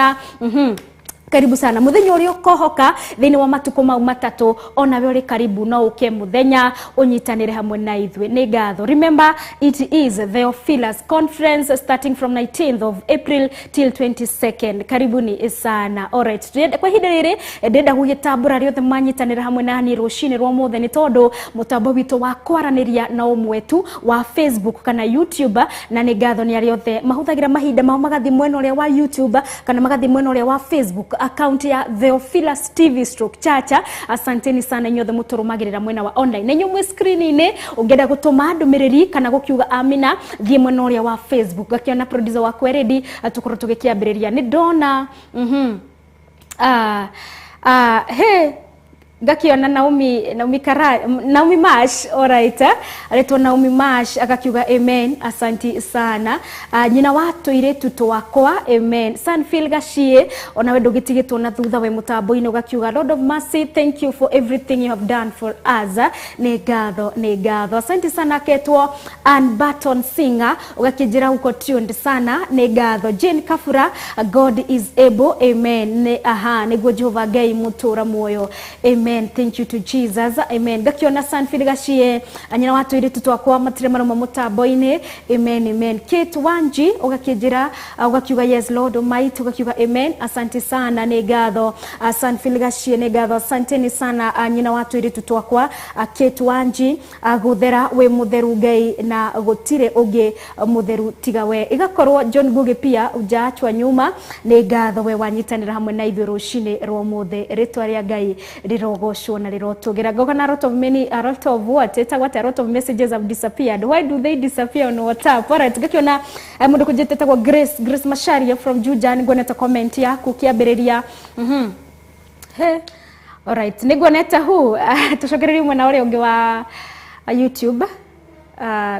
Karibu sana. Muthenya uri ukohoka thiini wa matuko mau matatu onawe uri karibu no uke muthenya unyitanire hamwe na ithwe ni ngatho. Remember it is Theophilus conference starting from 19th of April till 22nd. Karibuni sana. Alright, tuende kwa hili riri ndenda gugitambura riothe manyitanire hamwe na ni rucini rwa muthe ni tondu mutambo witu wa kwaraniria na umwetu wa Facebook kana YouTube na ni ngatho ni ariothe mahuthagira mahinda mao magathi mwena uria wa YouTube kana magathi mwena uria wa Facebook account ya Theophilus TV stroke Chacha. Asanteni sana inyothe muturumagirira mwena wa online na nyumwe screen-ini ungenda gutuma ndumiriri kana gukiuga amina thie mwena uria wa Facebook gakiona producer wa Kweredi atukorwo tugikiambiriria ni Dona hey gakiona Naomi Mash. Alright, aletwa Naomi Mash akakiuga amen. Asanti sana. Nyina watu iretu twakwa amen. Sanfil Gashie ona we ndugitigitwo na thutha we mutambo-ini ugakiuga Lord of Mercy, thank you for everything you have done for us. Ni ngatho. Asanti sana ketwo Ann Barton Singer ugakijira uko tuned sana. Ni ngatho. Jane Kafura, God is able amen. Niguo Jehova Ngai mutura muoyo amen. Thank you to Jesus. Amen. Gakiona Sanfil Gashie anyina watu iri tutwakwa matire maroma mutambo-ini amen. Kate Wanji ugakijira ugakiuga yes Lord Almighty ugakiuga amen. Asante sana ni ngatho. Sanfil Gashie ni ngatho. Asanteni sana anyina watu iri tutwakwa Kate Wanji guthera we mutheru Ngai na gutire ugi mutheru tiga we. Igakorwo John Gugi pia ujachwa nyuma ni ngatho we wanyitanira hamwe na ithuĩ rucini rwa muthe ritwa ria Ngai rirogoshwo na rirotugira gogana a lot of messages have disappeared. Why do they disappear on WhatsApp? Alright, gakiona mundu kujete kwa Grace Masharia from Juja ngoneta comment yaku kiambiriria he. Alright, ngoneta hu tushogererie mwana ule unge wa YouTube.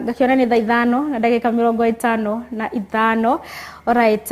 gakiona ni thaa 5 na ndagika 55. Alright,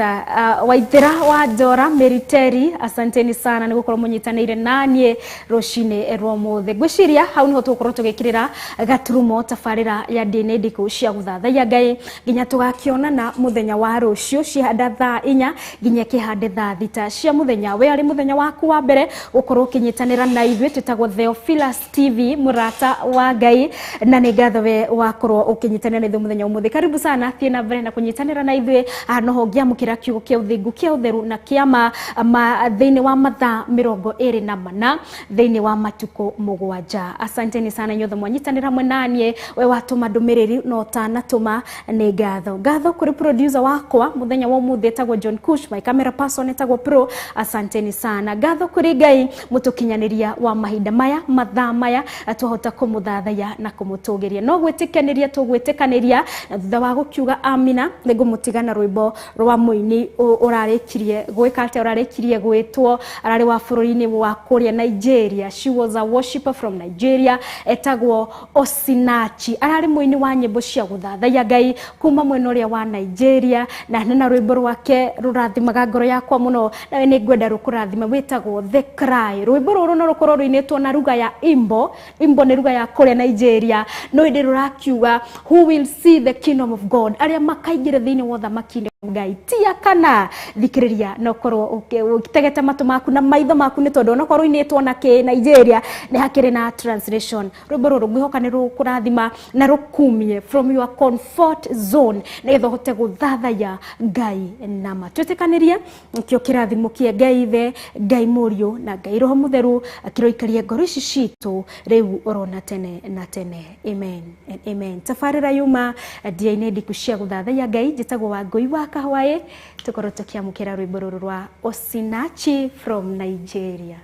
Waithira wa Njora Meriteri, asanteni sana ni gukorwo munyitanire nanie rucine rwa muthe. Ngwiciria hau niho tugukorwo tugikirira gaturumo tafarira ya ndine ndiku cia guthathaiya Ngai nginya tugakionana muthenya wa rucio cihanda thaa 4 nginya kihande thaa 6 cia muthenya. We ari muthenya waku wa mbere gukorwo kinyitanira na ithuĩ twitagwo Theophilus TV murata wa Ngai, na ni ngatho we wakorwo ukinyitanira na ithuĩ muthenya umuthi. Karibu sana thie na mbere na kunyitanira na ithuĩ no giamukira kiugo kia uthingu kia utheru na kiama thiini wa mathaa 24 thiini wa matuko 7. Asanteni sana nyothe mwanyitanira mwenanie we watuma ndumiriri no tanatuma ni ngatho kuri producer wakwa muthenya wa umuthi etagwo John Kush, my camera person etagwo Pro. Asanteni sana. Ngatho kuri Ngai mutukinyaniria wa mahinda maya mathaa maya tuhota kumuthathaya na kumutugiria no gwitikaniria tugwitikaniria thutha wa gukiuga amina nigumutigana rwimbo rwa muini urarekirie gwika ate urarekirie gwitwo arari wa bururi-ini wa kuria Nigeria. She was a worshipper from Nigeria etagwo Osinachi, arari muini wa nyimbo cia guthathaiya Ngai kuma mwena uria wa Nigeria, na nena rwimbo rwake rurathimaga ngoro yakwa muno nawe ni ngwenda rukurathima witagwo The Cry. Rwimbo ruru no rukorwo ruinitwo na ruga ya Imbo ni ruga ya kuria Nigeria, no ndi rurakiuga who will see the kingdom of God, aria makaingire thiini wa thamaki Ngai. Tia kana thikiriria no korwo ukitegeta matu maku na maitho maku ni tondu no korwo initwo na ke Nigeria ni hakiri na translation. Rwimbo ruru ngwihoka ni rukurathima na rukumie from your comfort zone nigetha hote guthathaiya Ngai nama. Twetikanirie kio kirathimo kia Ngai Ithe, Ngai Murio na Ngai Roho Mutheru akiroikaria ngoro ici citu riu orona tene na tene. Amen and amen. Tafarira yuma dia-ini ndiku cia guthathaiya Ngai njitagwo Wangui wa Kahwae, tukorwo tukiamukira rwimbo ruru rwa Osinachi from Nigeria.